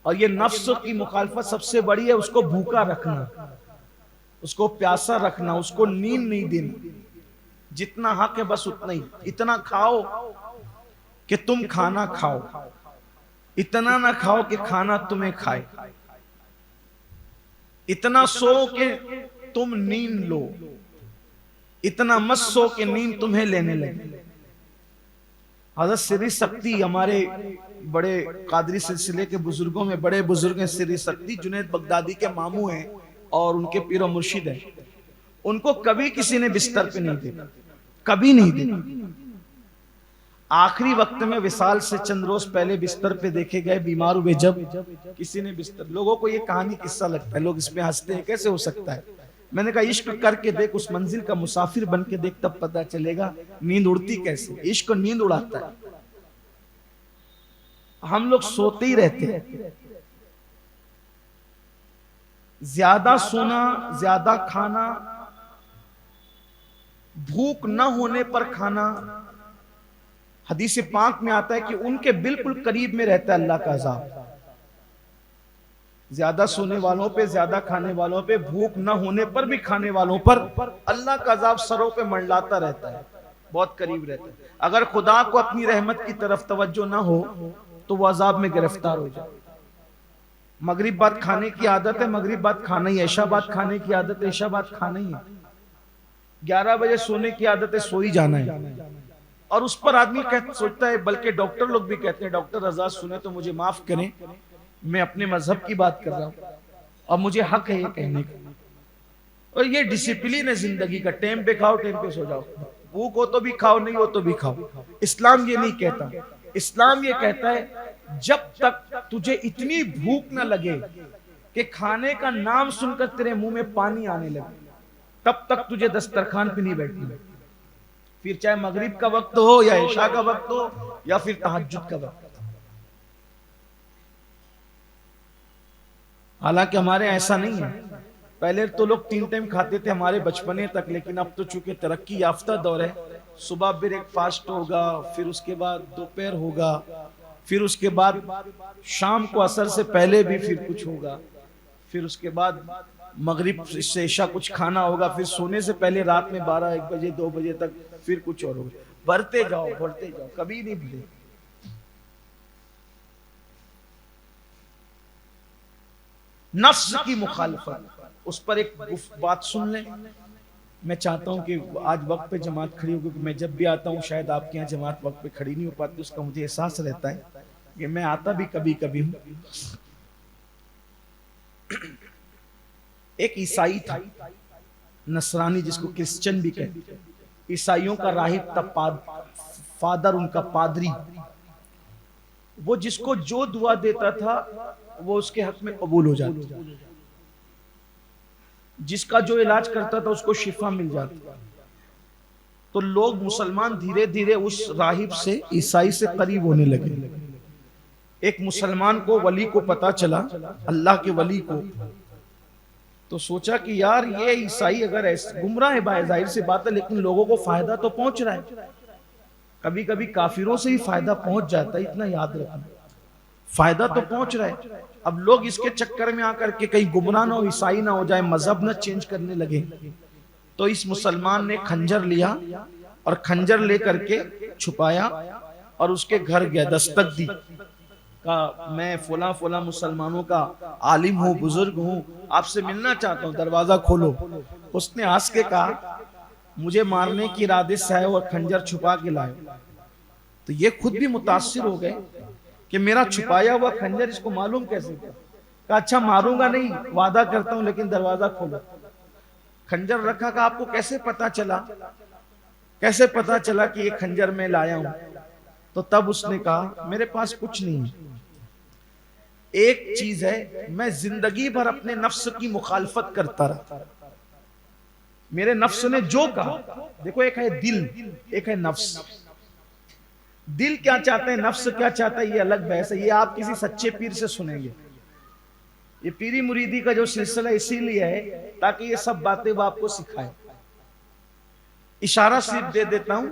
اور یہ نفس کی مخالفت سب سے بڑی ہے، اس کو بھوکا رکھنا، اس کو پیاسا رکھنا، اس کو نیند نہیں دینا. جتنا حق ہے بس اتنا ہی، اتنا کھاؤ کہ تم کھانا کھاؤ، اتنا نہ کھاؤ کہ کھانا تمہیں کھائے، اتنا سو کہ تم نیند لو، اتنا مت سو کہ نیند تمہیں لینے لگے. حضرت سری سکتی ہمارے بڑے قادری سلسلے کے بزرگوں میں بڑے بزرگ ہیں. سری سکتی جنید بغدادی کے ماموں ہیں اور ان کے پیر و مرشد ہیں. ان کو کبھی کسی نے بستر پہ نہیں دیکھا، کبھی نہیں دیکھا. آخری وقت میں وصال سے چند روز پہلے بستر پہ دیکھے گئے، بیمار ہوئے جب کسی نے بستر. لوگوں کو یہ کہانی قصہ لگتا ہے، لوگ اس پہ ہنستے ہیں، کیسے ہو سکتا ہے. میں نے کہا عشق کر کے دیکھ، اس منزل کا مسافر بن کے دیکھ، تب پتہ چلے گا نیند اڑتی کیسے. عشق نیند اڑاتا ہے. ہم لوگ سوتے ہی رہتے ہیں. زیادہ سونا، زیادہ کھانا، بھوک نہ ہونے پر کھانا. حدیث پاک میں آتا ہے کہ ان کے بالکل قریب میں رہتا ہے اللہ کا عذاب. زیادہ سونے والوں پہ، زیادہ کھانے والوں پہ، بھوک نہ ہونے پر بھی کھانے والوں پر اللہ کا عذاب سروں پہ منڈلاتا رہتا ہے، بہت قریب رہتا ہے. اگر خدا کو اپنی رحمت کی طرف توجہ نہ ہو تو وہ عذاب میں گرفتار ہو جائے. مغرب بعد کھانے کی عادت ہے، مغرب بعد کھانا ہی. عشاء بعد کھانے کی عادت ہے، عشاء بعد کھانا ہی ہے. 11 بجے سونے کی عادت ہے، سو ہی جانا ہے. اور اس پر آدمی سوچتا ہے، بلکہ ڈاکٹر لوگ بھی کہتے ہیں، ڈاکٹر رضا سنیں تو مجھے معاف کریں، میں اپنے مذہب کی بات کر رہا ہوں اور مجھے حق ہے یہ کہنے کا. اور یہ ڈسپلین ہے زندگی کا، ٹائم پہ کھاؤ، ٹائم پہ سو جاؤ. بھوک ہو تو بھی کھاؤ، نہیں ہو تو بھی کھاؤ. اسلام یہ نہیں کہتا. اسلام یہ کہتا ہے جب تک تجھے اتنی بھوک نہ لگے کہ کھانے کا نام سن کر تیرے منہ میں پانی آنے لگے، تب تک تجھے دسترخوان پہ نہیں بیٹھنا. پھر چاہے مغرب کا وقت ہو یا عشاء کا وقت ہو یا پھر تہجد کا وقت. حالانکہ ہمارے ایسا نہیں ہے. پہلے تو لوگ 3 ٹائم کھاتے تھے ہمارے بچپنے تک، لیکن اب تو چونکہ ترقی یافتہ دور ہے، صبح بریک فاسٹ ہوگا، پھر اس کے بعد دوپہر ہوگا، پھر اس کے بعد شام کو عصر سے پہلے بھی پھر کچھ ہوگا، پھر اس کے بعد مغرب سے عشاء کچھ کھانا ہوگا، پھر سونے سے پہلے رات میں 12 1 بجے 2 بجے تک پھر کچھ اور ہوگا. بڑھتے جاؤ بڑھتے جاؤ، کبھی نہیں بھولے. نفس کی مخالفت، اس پر ایک بات سن لیں. میں چاہتا ہوں کہ آج وقت پہ جماعت کھڑی ہو، کیونکہ میں جب بھی آتا ہوں شاید آپ کے یہاں جماعت وقت پہ کھڑی نہیں ہو پاتی. اس کا مجھے احساس رہتا ہے کہ میں آتا بھی کبھی کبھی ہوں. ایک عیسائی تھا، نصرانی جس کو کرسچن بھی کہتے ہیں، عیسائیوں کا راہب تھا، فادر ان کا پادری. وہ جس کو جو دعا دیتا تھا وہ اس کے حق میں قبول ہو جاتی، جس کا جو علاج کرتا تھا اس کو شفا مل جاتی. تو لوگ مسلمان دھیرے دھیرے اس راہب سے، عیسائی سے قریب ہونے لگے. ایک مسلمان کو، ولی کو پتا چلا، اللہ کے ولی کو، تو سوچا کہ یار یہ عیسائی اگر ایسے گمراہ ہے، باہر ظاہر سے بات ہے، لیکن لوگوں کو فائدہ تو پہنچ رہا ہے. کبھی کبھی کافروں سے ہی فائدہ پہنچ جاتا ہے، اتنا یاد رکھنا، فائدہ تو پہنچ رہا ہے. اب لوگ اس کے چکر میں آ کر کے کہیں گمراہ نہ ہو، عیسائی نہ ہو جائے، مذہب نہ چینج کرنے لگے. تو اس مسلمان نے کھنجر لیا اور کھنجر لے کر کے چھپایا اور اس کے گھر گیا، دستک دی، کہا میں فلاں فلاں مسلمانوں کا عالم ہوں، بزرگ ہوں، آپ سے ملنا چاہتا ہوں، دروازہ کھولو. اس نے ہنس کے کہا مجھے مارنے کی ارادے سے آئے اور کھنجر چھپا کے لائے. تو یہ خود بھی متاثر ہو گئے کہ میرا چھپایا ہوا کھنجر اس کو معلوم کیسے؟ کہا اچھا ماروں گا نہیں، وعدہ کرتا ہوں، لیکن دروازہ کھولو. کھنجر رکھا، کہا آپ کو کیسے پتا چلا، کیسے پتا چلا کہ یہ کھنجر میں لایا ہوں؟ تو تب اس نے کہا میرے پاس کچھ نہیں ہے، ایک چیز ہے، میں زندگی بھر اپنے نفس کی مخالفت کرتا رہا. میرے نفس نے جو کہا. دیکھو ایک ہے دل، ایک ہے نفس. دل کیا چاہتے ہیں، نفس کیا چاہتا ہے، یہ الگ بحث ہے. یہ آپ کسی سچے پیر سے سنیں گے. یہ پیری مریدی کا جو سلسلہ اسی لیے ہے تاکہ یہ سب باتیں وہ آپ کو سکھائے. اشارہ صرف دے دیتا ہوں.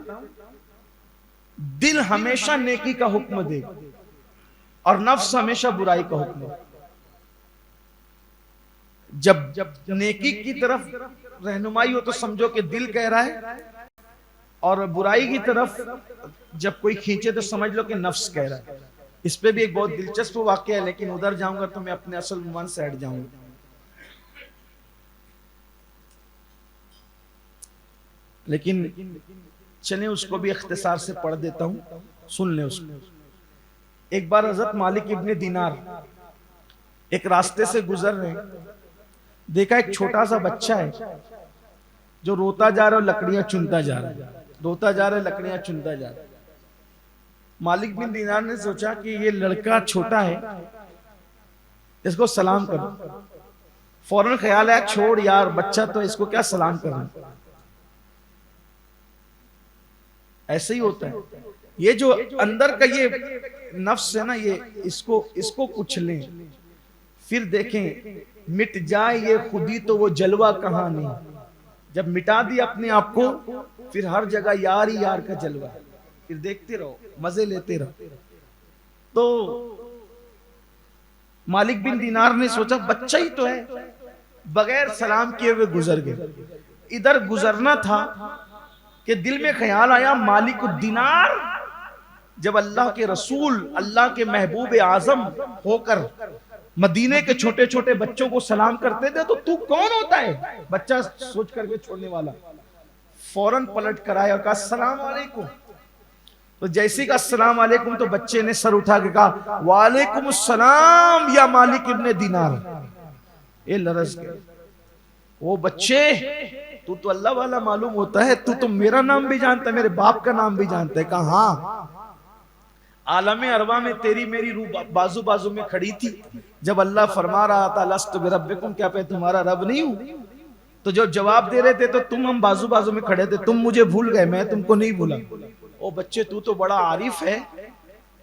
دل ہمیشہ نیکی کا حکم دے اور نفس ہمیشہ برائی کا حکم دے. جب نیکی کی طرف رہنمائی ہو تو سمجھو کہ دل کہہ رہا ہے، اور برائی کی طرف جب کوئی کھینچے تو سمجھ لو کہ نفس کہہ رہا ہے. اس پہ بھی ایک بہت دلچسپ واقعہ ہے، لیکن ادھر جاؤں گا تو میں اپنے اصل عنوان سے ہٹ جاؤں گا. لیکن چلیں اس کو بھی اختصار سے پڑھ دیتا ہوں، سن لیں اس کو. ایک بار حضرت مالک ابن دینار ایک راستے سے گزر رہے ہیں. دیکھا ایک چھوٹا سا بچہ ہے جو روتا جا رہا ہے اور لکڑیاں چنتا جا رہا ہے. روتا جا رہا ہے، لکڑیاں چنتا جا رہا ہے. مالک بن دینار نے سوچا کہ یہ لڑکا چھوٹا ہے، اس کو سلام کرو. فوراً خیال ہے چھوڑ یار بچہ تو، اس کو کیا سلام کرنا. ایسے ہی ہوتا ہے. یہ جو اندر کا یہ نفس ہے نا، یہ اس کو کچھ لیں، پھر دیکھیں مٹ جائے یہ خودی تو وہ جلوہ کہاں نہیں. جب مٹا دی اپنے آپ کو پھر ہر جگہ یار ہی یار کا جلوہ. پھر دیکھتے رہو، مزے لیتے رہو. تو مالک بن دینار نے سوچا بچہ ہی تو ہے، بغیر سلام کیے ہوئے گزر گئے. ادھر گزرنا تھا کہ دل میں خیال آیا مالک الدینار جب اللہ کے رسول، اللہ کے محبوب اعظم ہو کر مدینے کے چھوٹے چھوٹے بچوں کو سلام کرتے تھے تو کون ہوتا ہے؟ بچہ سوچ کر کے چھوڑنے والا فوراً پلٹ کر آیا اور کہا السلام علیکم. تو جیسے کہ السلام علیکم تو بچے نے سر اٹھا کے کہا وعلیکم السلام یا مالک ابن دینار. یہ لرز گئے وہ بچے. تو اللہ والا معلوم ہوتا ہے، تو میرا نام بھی جانتا ہے، میرے باپ کا نام بھی جانتا ہے. کہا ہاں، عالم ارواح میں تیری میری روح بازو بازو میں کھڑی تھی جب اللہ فرما رہا تھا لست بربکم، کیا میں تمہارا رب نہیں ہوں؟ تو جو جواب دے رہے تھے تو ہم بازو بازو میں کھڑے تھے. تم مجھے بھول گئے، میں تم کو نہیں بھولا. او بچے تو بڑا عارف ہے،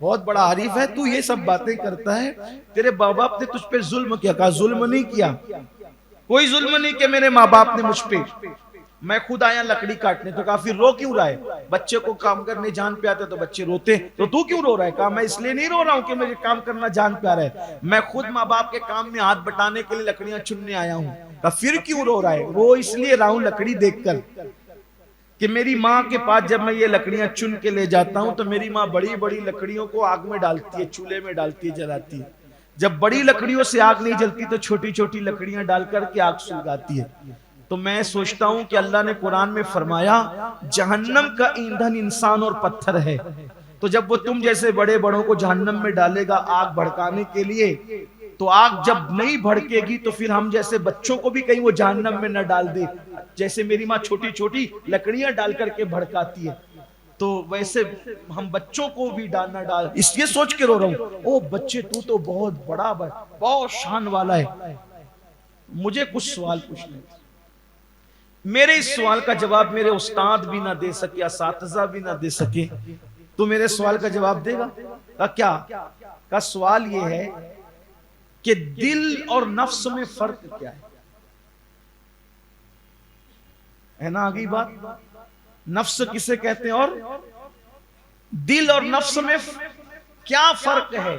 بہت بڑا عارف ہے، تو یہ سب باتیں کرتا ہے. تیرے ماں باپ نے تجھ پہ ظلم کیا. کہا ظلم نہیں کیا، کوئی ظلم نہیں کہ میرے ماں باپ نے مجھ پہ. میں خود آیا لکڑی کاٹنے. تو کہا پھر رو کیوں رہا ہے؟ بچے کو کام کرنے جان پہ آتا تو بچے روتے، تو کیوں رو رہا ہے؟ کہا میں اس لیے نہیں رو رہا ہوں کہ مجھے کام کرنا جان پہ آ رہا ہے، میں خود ماں باپ کے کام میں ہاتھ بٹانے کے لیے لکڑیاں چننے آیا ہوں. کہا پھر کیوں رو رہا ہے؟ رو اس لیے رہا ہوں لکڑی دیکھ کر کہ میری ماں کے پاس جب میں یہ لکڑیاں چن کے لے جاتا ہوں تو میری ماں بڑی بڑی لکڑیوں کو آگ میں ڈالتی ہے، چولہے میں ڈالتی ہے، جلاتی ہے. جب بڑی لکڑیوں سے آگ نہیں جلتی تو چھوٹی چھوٹی لکڑیاں ڈال کر کے آگ سلگاتی ہے. تو میں سوچتا ہوں کہ اللہ نے قرآن میں فرمایا جہنم کا ایندھن انسان اور پتھر ہے. تو جب وہ تم جیسے بڑے بڑوں کو جہنم میں ڈالے گا آگ بھڑکانے کے لیے، تو آگ جب نہیں بھڑکے گی تو پھر ہم جیسے بچوں کو بھی کہیں وہ جہنم میں نہ ڈال دے. جیسے میری ماں چھوٹی چھوٹی لکڑیاں ڈال کر کے بھڑکاتی ہے تو ویسے ہم بچوں کو بھی ڈالنا ڈال. اس لیے سوچ کے رو رہا ہوں او بچے تو بہت بڑا بہت شان والا ہے. مجھے کچھ سوال پوچھنے، میرے اس سوال کا جواب میرے استاد بھی نہ دے سکے، اساتذہ بھی نہ دے سکے، تو میرے سوال کا جواب دے گا؟ کیا کا سوال یہ ہے کہ دل اور نفس میں فرق کیا ہے نا؟ آگئی بات. نفس کسے کہتے ہیں اور دل اور نفس میں کیا فرق ہے؟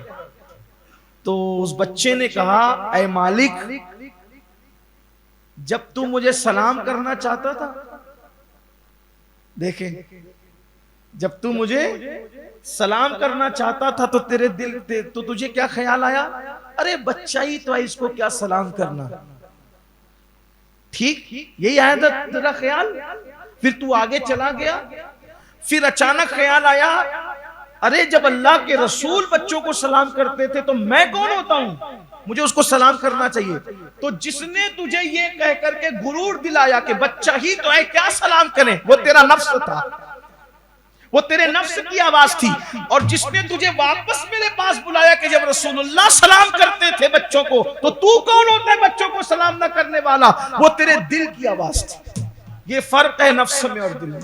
تو اس بچے نے کہا اے مالک، جب تو مجھے سلام کرنا چاہتا تھا، دیکھیں جب تو مجھے سلام کرنا چاہتا تھا تو تیرے دل تو تجھے کیا خیال آیا؟ ارے بچہ ہی تو ہے، اس کو کیا سلام کرنا. ٹھیک یہی آیا تھا تیرا خیال. پھر تو آگے چلا گیا. پھر اچانک خیال آیا ارے جب اللہ کے رسول بچوں کو سلام کرتے تھے تو میں کون ہوتا ہوں، مجھے اس کو سلام کرنا چاہیے. تو جس نے تجھے یہ کہہ کر کے غرور دلایا کہ بچہ ہی تو ہے کیا سلام کریں، وہ تیرا نفس تھا، وہ تیرے نفس کی آواز تھی. اور جس نے تجھے واپس میرے پاس بلایا کہ جب رسول اللہ سلام کرتے تھے بچوں کو تو کون ہوتا ہے بچوں کو سلام نہ کرنے والا، وہ تیرے دل کی آواز تھی. یہ فرق ہے نفس میں اور دل میں.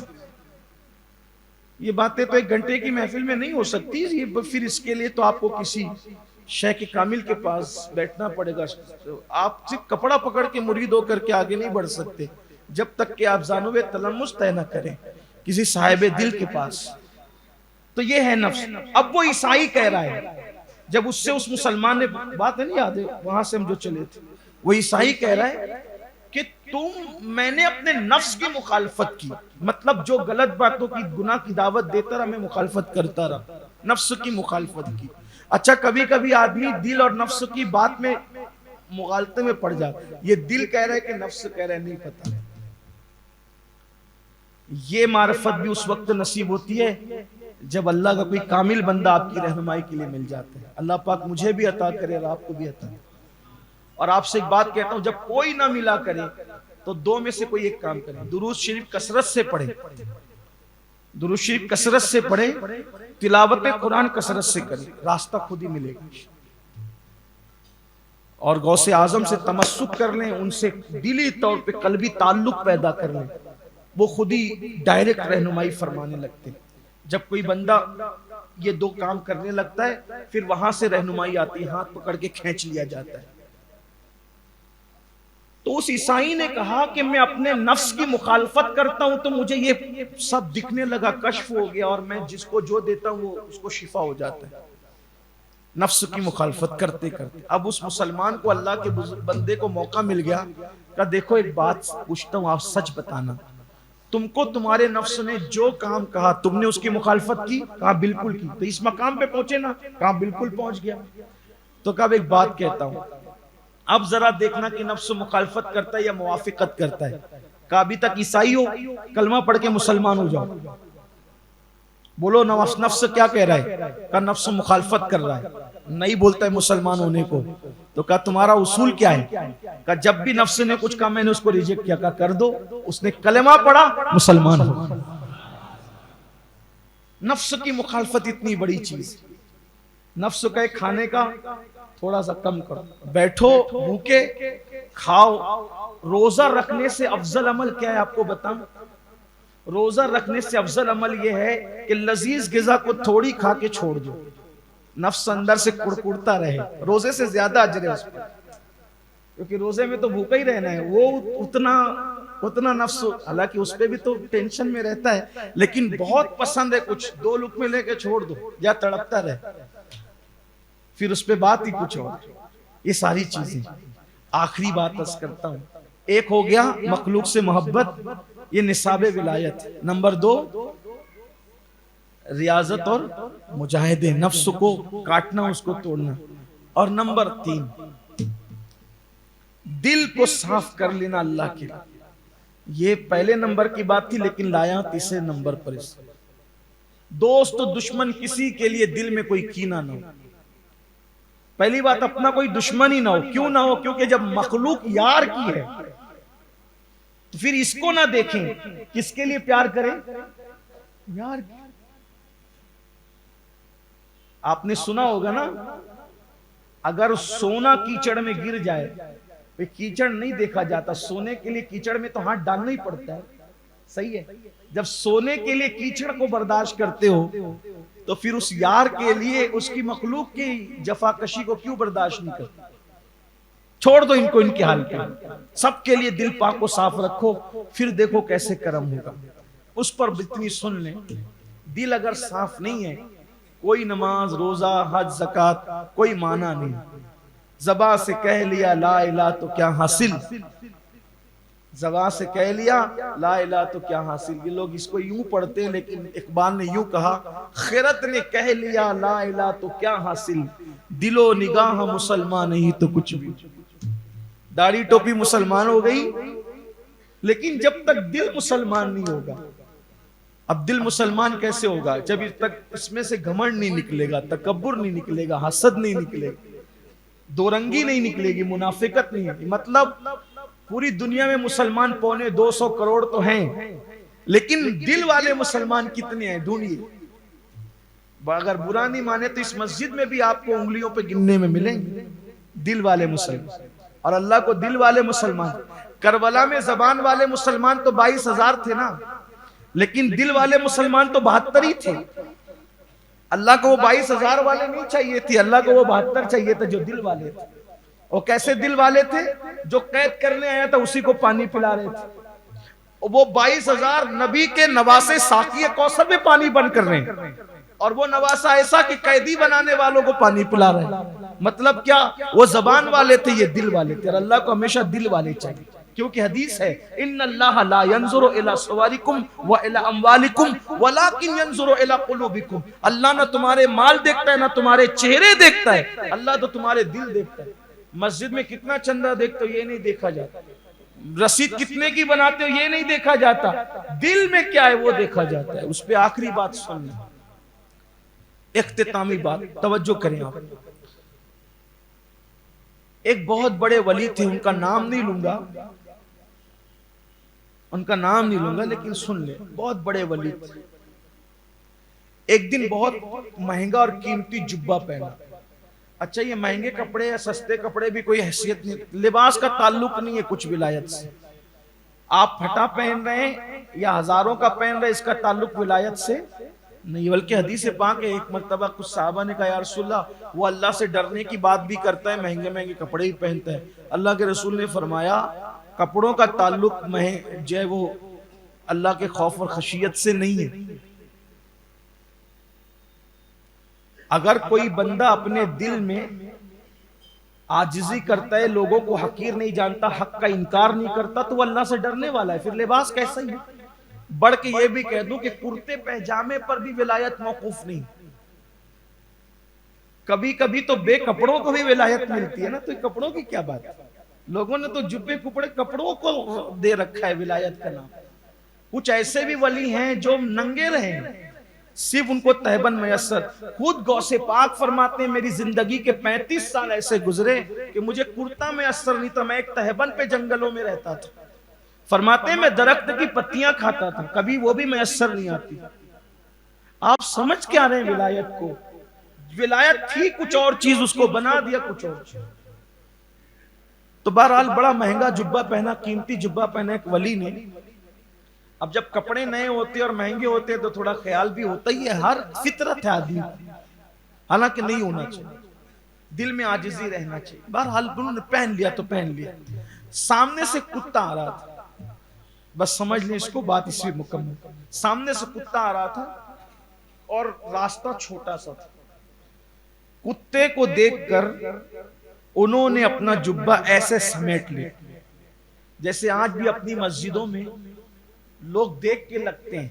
یہ باتیں تو 1 گھنٹے کی محفل میں نہیں ہو سکتی. پھر اس کے لیے تو آپ کو کسی شیخ کامل کے پاس بیٹھنا پڑے گا. آپ صرف کپڑا پکڑ کے مرید ہو کر کے آگے نہیں بڑھ سکتے جب تک کہ آپ زانو تلمس طے نہ کریں کسی صاحب دل کے پاس. تو یہ ہے نفس. اب وہ عیسائی کہہ رہا ہے, جب اس سے اس مسلمان نے بات ہے نہیں یاد ہے وہاں سے ہم جو چلے تھے, وہ عیسائی کہہ رہا ہے کہ میں نے اپنے نفس کی مخالفت کی, مطلب جو غلط باتوں کی گناہ کی دعوت دیتا رہا میں مخالفت کرتا رہا, نفس کی مخالفت کی. اچھا کبھی کبھی آدمی دل اور نفس کی بات میں مغالطے میں پڑ جاتا ہے. یہ دل کہہ رہا ہے کہ نفس کہہ رہا ہے نہیں پتا. یہ معرفت بھی اس وقت نصیب ہوتی ہے جب اللہ کا کوئی کامل بندہ آپ کی رہنمائی کے لیے مل جاتا ہے. اللہ پاک مجھے بھی عطا کرے اور آپ کو بھی عطا کرے. اور آپ سے ایک بات کہتا ہوں, جب کوئی نہ ملا کرے تو 2 میں سے کوئی ایک کام کرے. درود شریف کثرت سے پڑھے, درود شریف کثرت سے پڑھے, تلاوت قرآن کثرت سے کرے, راستہ خود ہی ملے گا. اور غوث اعظم سے تمسک کر لیں, ان سے دلی طور پہ قلبی تعلق پیدا کر لیں, وہ خود ہی ڈائریکٹ رہنمائی فرمانے لگتے ہیں. جب کوئی بندہ یہ 2 کام کرنے لگتا ہے پھر وہاں سے رہنمائی آتی ہے, ہاتھ پکڑ کے کھینچ لیا جاتا ہے. تو اس عیسائی نے کہا کہ میں اپنے نفس کی مخالفت کرتا ہوں تو مجھے یہ سب دکھنے لگا, کشف ہو گیا, اور میں جس کو جو دیتا ہوں وہ اس کو شفا ہو جاتا ہے نفس کی مخالفت کرتے کرتے. اب اس مسلمان کو اللہ کے بندے کو موقع مل گیا کہ دیکھو ایک بات پوچھتا ہوں, آپ سچ بتانا, تم کو تمہارے نفس نے جو کام کہا تم نے اس کی مخالفت کی؟ کہا بالکل کی. تو اس مقام پہ پہنچے نا؟ کہا بالکل پہنچ گیا. تو کہا ایک بات کہتا ہوں, اب ذرا دیکھنا کہ نفس مخالفت کرتا ہے یا موافقت کرتا ہے. کہا ابھی تک عیسائی ہو, کلمہ پڑھ کے مسلمان ہو جاؤ. بولو نفس کیا کہہ رہا ہے؟ کہا نفس مخالفت کر رہا ہے, نہیں بولتا ہے مسلمان ہونے کو. تو کہا تمہارا اصول کیا ہے؟ کہا جب بھی نفس نے کچھ کہا میں نے اس کو ریجیکٹ کیا. کہا کر دو. اس نے کلمہ پڑھا, مسلمان ہو. نفس کی مخالفت اتنی بڑی چیز. نفس کا کھانے کا تھوڑا سا کم کرو, بیٹھو بھوکے کھاؤ. روزہ رکھنے سے افضل عمل کیا ہے آپ کو بتاؤں؟ روزہ رکھنے سے افضل عمل یہ ہے کہ لذیذ غذا کو تھوڑی کھا کے چھوڑ دو, نفس اندر سے کڑکڑتا رہے. روزے سے زیادہ اجر ہے اس پر, کیونکہ روزے میں تو بھوکا ہی رہنا ہے. وہ اتنا نفس, حالانکہ اس پہ بھی تو ٹینشن میں رہتا ہے, لیکن بہت پسند ہے کچھ 2 لقمے لے کے چھوڑ دو یا تڑپتا رہے, پھر اس پہ بات ہی کچھ اور. یہ ساری چیزیں. آخری بات عرض کرتا ہوں, ایک ہو گیا مخلوق سے محبت, یہ نصاب ولایت. نمبر 2 ریاضت اور مجاہدے, نفس کو کاٹنا, اس کو توڑنا. اور نمبر 3 دل کو صاف کر لینا اللہ کے. یہ پہلے نمبر کی بات تھی لیکن لایا تیسرے نمبر پر. اس دوست و دشمن کسی کے لیے دل میں کوئی کینہ نہ ہو. پہلی بات اپنا کوئی دشمن ہی نہ ہو. کیوں نہ ہو؟ کیونکہ جب مخلوق یار کی ہے تو پھر اس کو نہ دیکھیں, کس کے لیے پیار کریں؟ یار کی. آپ نے سنا ہوگا نا, اگر سونا کیچڑ میں گر جائے, کیچڑ نہیں دیکھا جاتا, سونے کے لیے کیچڑ میں تو ہاتھ ڈالنا ہی پڑتا ہے. صحیح ہے. جب سونے کے لیے کیچڑ کو برداشت کرتے ہو تو پھر اس یار کے لیے اس کی مخلوق کی جفاکشی کو کیوں برداشت نہیں کرتے؟ چھوڑ دو ان کو ان کے حال پہ. سب کے لیے دل پاک و صاف رکھو, پھر دیکھو کیسے کرم ہوگا. اس پر اتنی سن لیں, دل اگر صاف نہیں ہے کوئی نماز روزہ حج زکات کوئی معنی نہیں. زبان سے کہہ لیا لا الہ تو کیا حاصل, زبان سے کہہ لیا لا الہ تو کیا حاصل. یہ لوگ اس کو یوں پڑھتے ہیں, لیکن اقبال نے یوں کہا, خیرت نے کہہ لیا لا الہ تو کیا حاصل, دل و نگاہ مسلمان نہیں تو کچھ بھی. داڑھی ٹوپی مسلمان ہو گئی, لیکن جب تک دل مسلمان نہیں ہوگا. اب دل مسلمان کیسے ہوگا؟ جب تک اس میں سے گھمنڈ نہیں نکلے گا, تکبر نہیں نکلے گا, حسد نہیں نکلے گا, دو رنگی نہیں نکلے گی, منافقت نہیں ہے. مطلب پوری دنیا میں مسلمان 250 کروڑ تو ہیں, لیکن دل والے مسلمان کتنے ہیں ڈھونڈیے. اگر برا نہیں مانے تو اس مسجد میں بھی آپ کو انگلیوں پہ گننے میں ملیں گے دل والے مسلمان. اور اللہ کو دل والے مسلمان, کربلا میں زبان والے مسلمان تو 22,000 تھے نا، لیکن دل والے مسلمان تو 72 ہی تھے۔ اللہ کو وہ 22,000 والے نہیں چاہیے تھے، اللہ کو وہ 72 چاہیے تھے جو دل والے تھے۔ اور کیسے دل والے تھے؟ جو قید کرنے آیا تھا اسی کو پانی پلا رہے تھے۔ وہ 22,000 نبی کے نواسے ساقی کوثر میں پانی بن کر رہے ہیں، اور وہ نواسہ ایسا کہ قیدی بنانے والوں کو پانی پلا رہے ہیں۔ مطلب کیا؟ وہ زبان والے تھے، یہ دل والے تھے، اور اللہ کو ہمیشہ دل والے چاہیے، کیونکہ حدیث ہے ان اللہ لا ينظر الى صورکم والى اموالکم ولکن ينظر الى قلوبکم۔ اللہ نہ تمہارے مال دیکھتا ہے نہ تمہارے چہرے دیکھتا ہے، اللہ تو تمہارے دل دیکھتا ہے۔ مسجد میں کتنا چندہ دیکھتے ہو یہ نہیں دیکھا جاتا، رسید کتنے کی بناتے ہو یہ نہیں دیکھا جاتا، دل میں کیا ہے وہ دیکھا جاتا ہے۔ اس پہ آخری بات سننا، اختتامی بات، توجہ کریں آپ۔ ایک بہت بڑے ولی تھے، ان کا نام نہیں لوں گا، لیکن سن لیں، بہت بڑے ولی تھے۔ ایک دن بہت مہنگا اور قیمتی جبہ پہنا۔ اچھا یہ مہنگے کپڑے یا سستے کپڑے بھی کوئی حیثیت نہیں، لباس کا تعلق نہیں ہے کچھ ولایت سے۔ آپ پھٹا پہن رہے ہیں یا ہزاروں کا پہن رہے ہیں، اس کا تعلق ولایت سے نہیں، بلکہ حدیث پاک ہے ایک مرتبہ کچھ صحابہ نے کہا یا رسول اللہ وہ اللہ سے ڈرنے کی بات بھی کرتا ہے، مہنگے مہنگے کپڑے بھی پہنتا ہے۔ اللہ کے رسول نے فرمایا کپڑوں کا تعلق جو ہے وہ اللہ کے خوف اور خشیت سے نہیں ہے۔ اگر کوئی بندہ اپنے دل میں عاجزی کرتا ہے، لوگوں کو حقیر نہیں جانتا، حق کا انکار نہیں کرتا، تو وہ اللہ سے ڈرنے والا ہے، پھر لباس کیسا ہی ہے۔ بڑھ کے یہ بھی کہہ دوں کہ کرتے پہجامے پر بھی ولایت موقوف نہیں، کبھی کبھی تو بے کپڑوں کو بھی ولایت ملتی ہے نا، تو کپڑوں کی کیا بات ہے؟ لوگوں نے تو جبے کپڑے کپڑوں کو دے رکھا ہے ولایت کا نام۔ کچھ ایسے بھی ولی ہیں جو ننگے رہے ہیں، صرف ان کو تہبند میسر۔ خود غوث پاک فرماتے ہیں میری زندگی کے 35 سال ایسے گزرے کہ مجھے کرتا میسر نہیں تھا، میں ایک تہبند پہ جنگلوں میں رہتا تھا۔ فرماتے ہیں میں درخت کی پتیاں کھاتا تھا، کبھی وہ بھی میسر نہیں آتی۔ آپ سمجھ کیا رہے ہیں ولایت کو؟ ولایت تھی کچھ اور چیز، اس کو بنا دیا کچھ اور چیز۔ تو بہرحال بڑا مہنگا جبہ پہنا، قیمتی جبہ پہنا ایک ولی نے۔ اب جب کپڑے نئے ہوتے اور مہنگے ہوتے تو تھوڑا خیال بھی ہوتا ہی ہے، ہر فطرت ہے آدمی، حالانکہ نہیں ہونا چاہیے، دل میں عاجزی رہنا چاہیے۔ بہرحال انہوں نے پہن لیا تو پہن لیا۔ سامنے سے کتا آ رہا تھا، بس سمجھ لیں اس کو، بات اسی مکمل۔ سامنے سے کتا آ رہا تھا اور راستہ چھوٹا سا تھا۔ کتے کو دیکھ کر انہوں نے اپنا جبہ ایسے سمیٹ لیا، جیسے آج بھی اپنی مسجدوں میں لوگ دیکھ کے لگتے ہیں۔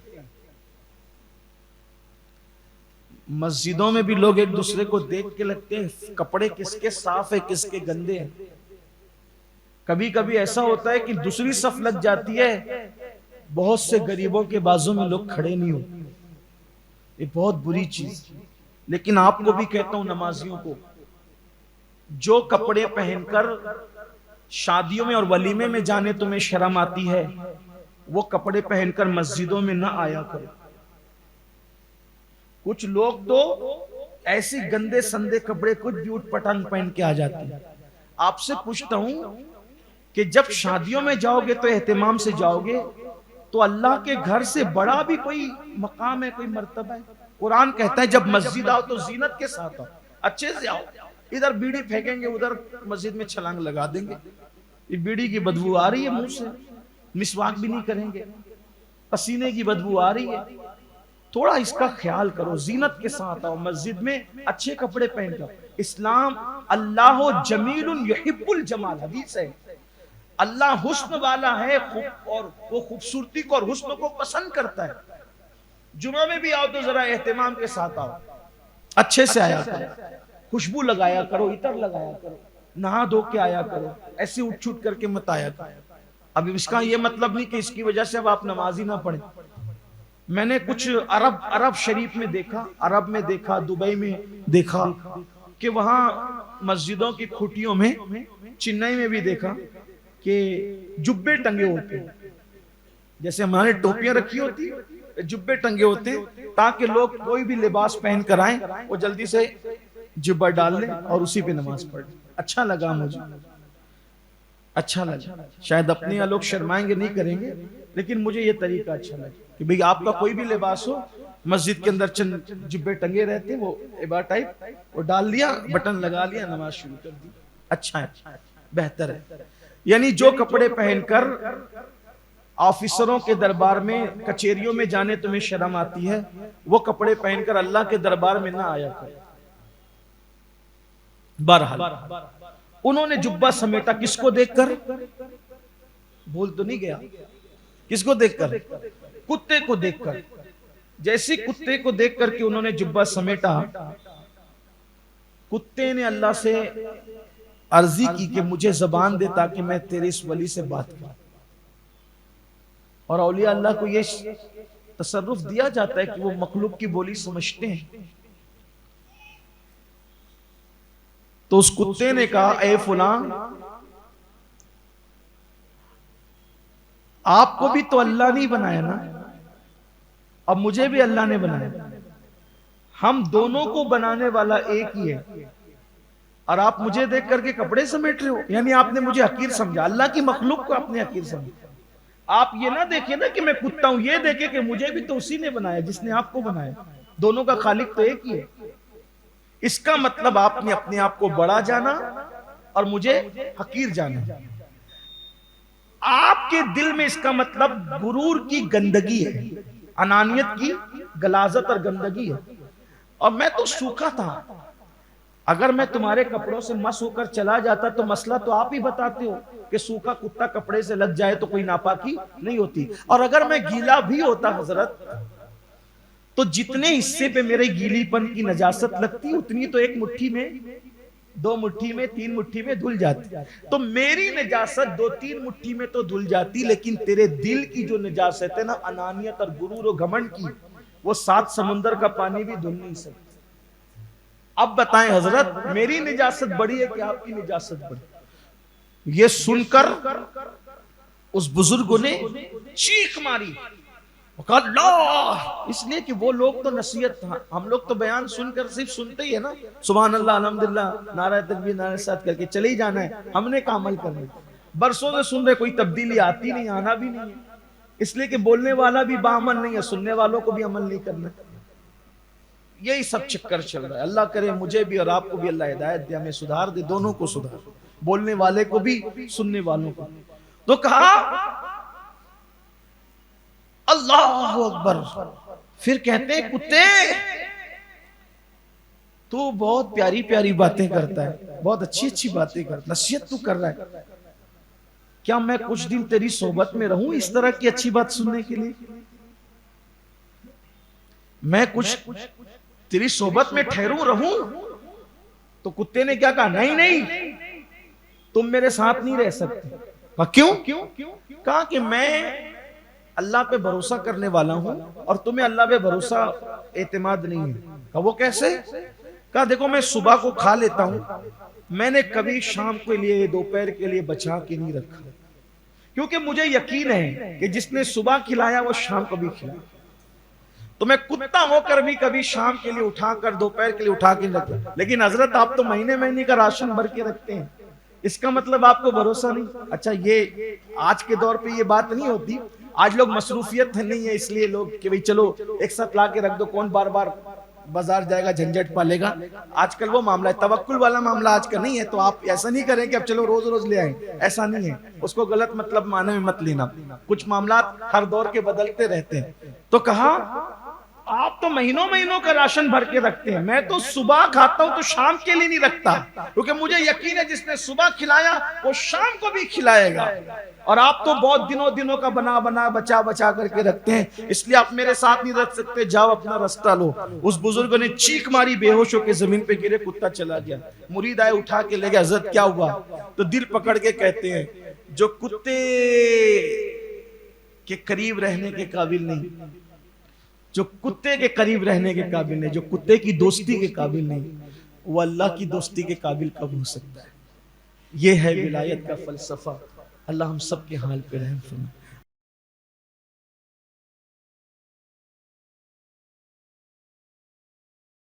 مسجدوں میں بھی لوگ ایک دوسرے کو دیکھ کے لگتے ہیں، کپڑے کس کے صاف ہے کس کے گندے ہیں۔ کبھی کبھی ایسا ہوتا ہے کہ دوسری صف لگ جاتی ہے، بہت سے غریبوں کے بازو میں لوگ کھڑے نہیں ہوتے، یہ بہت بری چیز۔ لیکن آپ کو بھی کہتا ہوں، نمازیوں کو، جو کپڑے پہن کر شادیوں میں اور ولیمے میں جانے تمہیں شرم آتی ہے، وہ کپڑے پہن کر مسجدوں میں نہ آیا کرو۔ کچھ لوگ تو ایسی گندے سندے کپڑے کچھ بھی اٹھ پٹانگ پہن کے آ جاتے ہیں۔ آپ سے پوچھتا ہوں کہ جب شادیوں میں جاؤ گے تو اہتمام سے جاؤ گے، تو اللہ کے گھر سے بڑا بھی کوئی مقام ہے، کوئی مرتبہ ہے؟ قرآن کہتا ہے جب مسجد آؤ تو زینت کے ساتھ آؤ، اچھے سے آؤ۔ ادھر بیڑی پھینکیں گے، ادھر مسجد میں چھلانگ لگا دیں گے، یہ بیڑی کی بدبو آ رہی ہے منہ سے، مسواک بھی نہیں کریں گے، پسینے کی بدبو آ رہی ہے۔ تھوڑا اس کا خیال کرو، زینت کے ساتھ آؤ، مسجد میں اچھے کپڑے پہن کر۔ اسلام اللہ جمیل یحب الجمال، حدیث ہے، اللہ حسن والا ہے اور وہ خوبصورتی کو اور حسن کو پسند کرتا ہے۔ جمعہ میں بھی آؤ تو ذرا اہتمام کے ساتھ آؤ، اچھے سے آیا کرو، خوشبو لگایا کرو، عطر لگایا کرو، نہا دھو کے آیا کرو، ایسے اٹھ چھوٹ کر کے مت آیا کرو۔ اب اس کا یہ مطلب نہیں کہ اس کی وجہ سے اب آپ نمازی نہ پڑھیں۔ میں نے کچھ عرب شریف میں دیکھا، عرب میں دیکھا، دبئی میں دیکھا کہ وہاں مسجدوں کی کھٹیوں میں، چنئی میں بھی دیکھا کہ جبے ٹنگے ہوتے ہیں، جیسے ہمارے ٹوپیاں رکھی ہوتی ہیں، جبے ٹنگے ہوتے ہیں تاکہ لوگ کوئی بھی لباس پہن کر آئیں وہ جلدی سے جبہ ڈال لیں اور اسی پہ نماز پڑھ لیں۔ اچھا لگا مجھے۔ اچھا لگا، شاید اپنے یہاں لوگ شرمائیں گے نہیں کریں گے، لیکن مجھے یہ طریقہ اچھا لگا کہ بھئی آپ کا کوئی بھی لباس ہو، مسجد کے اندر چند جبے ٹنگے رہتے ہیں، وہ عبا ٹائپ، وہ ڈال لیا، بٹن لگا لیا، نماز شروع کر دی. اچھا ہے، بہتر ہے. یعنی جو کپڑے پہن کر آفیسروں کے دربار میں، کچہریوں میں جانے تمہیں شرم آتی ہے، وہ کپڑے پہن کر اللہ کے دربار میں نہ آیا کر. بہرحال انہوں نے جبہ سمیٹا، کس کو دیکھ کر؟ بھول تو نہیں گیا؟ کس کو دیکھ کر؟ کتے کو دیکھ کر. جیسی کتے کو دیکھ کر کے انہوں نے جبہ سمیٹا، کتے نے اللہ سے عرضی کی کہ مجھے زبان دے تاکہ میں تیرے اس ولی سے بات کروں. اور اولیاء اللہ کو یہ تصرف دیا جاتا ہے کہ وہ مخلوق کی بولی سمجھتے ہیں. تو اس کتے نے کہا اے فلاں، آپ کو بھی تو اللہ نہیں بنایا نا، اب مجھے بھی اللہ نے بنایا، ہم دونوں کو بنانے والا ایک ہی ہے، اور آپ مجھے دیکھ کر کے کپڑے سمیٹ رہے ہو. یعنی آپ نے مجھے حقیر سمجھا، اللہ کی مخلوق کو آپ نے حقیر سمجھا. آپ یہ نہ دیکھیں نا کہ میں کتا ہوں، یہ دیکھیں کہ مجھے بھی تو اسی نے بنایا جس نے آپ کو بنایا. دونوں کا خالق تو ایک ہی ہے. اس کا مطلب آپ نے اپنے آپ کو بڑا جانا اور مجھے حقیر جانا. آپ کے دل میں اس کا مطلب غرور کی گندگی ہے، انانیت کی غلاظت اور گندگی ہے. اور میں تو سوکھا تھا، اگر میں تمہارے کپڑوں سے مس ہو کر چلا جاتا تو مسئلہ تو آپ ہی بتاتے ہو کہ سوکھا کتا کپڑے سے لگ جائے تو کوئی ناپاکی نہیں ہوتی. اور اگر میں گیلا بھی ہوتا حضرت تو جتنے حصے پہ میرے گیلی پن کی نجاست لگتی اتنی تو ایک مٹھی میں، دو مٹھی میں، تین مٹھی میں دھل جاتی. تو میری نجاست دو تین مٹھی میں تو دھل جاتی، لیکن تیرے دل کی جو نجاست ہے نا، انانیت اور غرور و گھمنڈ کی، وہ 7 سمندر کا پانی بھی دھل نہیں سکتا. اب بتائیں حضرت، میری نجاست بڑی ہے کہ آپ کی نجاست بڑی؟ یہ سن کر اس بزرگ نے چیخ ماری، کہا اللہ، اس لیے کہ وہ لوگ تو نصیحت تھا، ہم لوگ تو بیان سن کر صرف سنتے ہی ہے نا، سبحان اللہ، الحمدللہ، نعرہ تکبیر، نعرہ ساتھ کر کے چلے ہی جانا ہے. ہم نے کا عمل کرنا ہے. برسوں سے سن رہے، کوئی تبدیلی آتی نہیں، آنا بھی نہیں ہے. اس لیے کہ بولنے والا بھی باعمل نہیں ہے، سننے والوں کو بھی عمل نہیں کرنا. یہی سب چکر چل رہا ہے. اللہ کرے مجھے بھی اور آپ کو بھی اللہ ہدایت دے، ہمیں سدھار دے، دونوں کو سدھار، بولنے والے کو بھی، سننے والوں کو. تو کہا اللہ اکبر. پھر کہتے ہیں کتے، تو بہت پیاری پیاری باتیں کرتا ہے، بہت اچھی اچھی باتیں کرتا ہے، نصیحت تو کر رہا ہے، کیا میں کچھ دن تیری صحبت میں رہوں اس طرح کی اچھی بات سننے کے لیے؟ میں کچھ تیری صحبت میں ٹھہروں، رہوں؟ تو کتے نے کیا کہا، نہیں نہیں، تم میرے ساتھ نہیں رہ سکتے. کیوں؟ کہا کہ میں اللہ پہ بھروسہ کرنے والا ہوں اور تمہیں اللہ پہ بھروسہ اعتماد نہیں ہے. کہا وہ کیسے؟ کہا دیکھو، میں صبح کو کھا لیتا ہوں، میں نے کبھی شام کے لیے، دوپہر کے لیے بچا کے نہیں رکھا، کیونکہ مجھے یقین ہے کہ جس نے صبح کھلایا وہ شام کو بھی کھلایا. تو میں کتا ہو کر بھی کبھی شام کے لیے اٹھا کر، دوپہر کے لیے اٹھا کے رکھتا. لیکن حضرت آپ تو مہینے مہینے کا راشن بھر کے رکھتے ہیں، اس کا مطلب آپ کو بھروسہ نہیں. اچھا، یہ آج کے دور پہ یہ بات نہیں ہوتی. آج لوگ مصروفیت نہیں ہے، اس لیے لوگ کہ بھئی چلو ایک ساتھ لا کے رکھ دو، کون بار بار بازار جائے گا، جھنجٹ پالے گا. آج کل وہ معاملہ ہے، توکل والا معاملہ آج کل نہیں ہے. تو آپ ایسا نہیں کریں کہ اب چلو روز روز لے آئیں، ایسا نہیں ہے. اس کو غلط مطلب معنی میں مت لینا، کچھ معاملات ہر دور کے بدلتے رہتے ہیں. تو کہا آپ تو مہینوں مہینوں کا راشن بھر کے رکھتے ہیں، میں تو صبح کھاتا ہوں تو شام کے لیے نہیں رکھتا، کیونکہ مجھے یقین ہے جس نے صبح کھلایا وہ شام کو بھی کھلائے گا. اور آپ تو بہت دنوں کا بنا بچا کر کے رکھتے ہیں، اس لیے آپ میرے ساتھ نہیں رکھ سکتے، جاؤ اپنا رستہ لو. اس بزرگ نے چیخ ماری، بے ہوش ہو کے زمین پہ گرے، کتا چلا گیا. مرید آئے، اٹھا کے لے گیا. حضرت کیا ہوا؟ تو دل پکڑ کے کہتے ہیں جو کتے کے قریب رہنے کے قابل نہیں، جو کتے کے قریب رہنے کے قابل نہیں، جو کتے کی دوستی کے قابل نہیں، وہ اللہ کی دوستی کے قابل کب ہو سکتا ہے؟ یہ ہے ولایت کا فلسفہ. اللہ ہم سب کے حال پہ رحم فرمائے.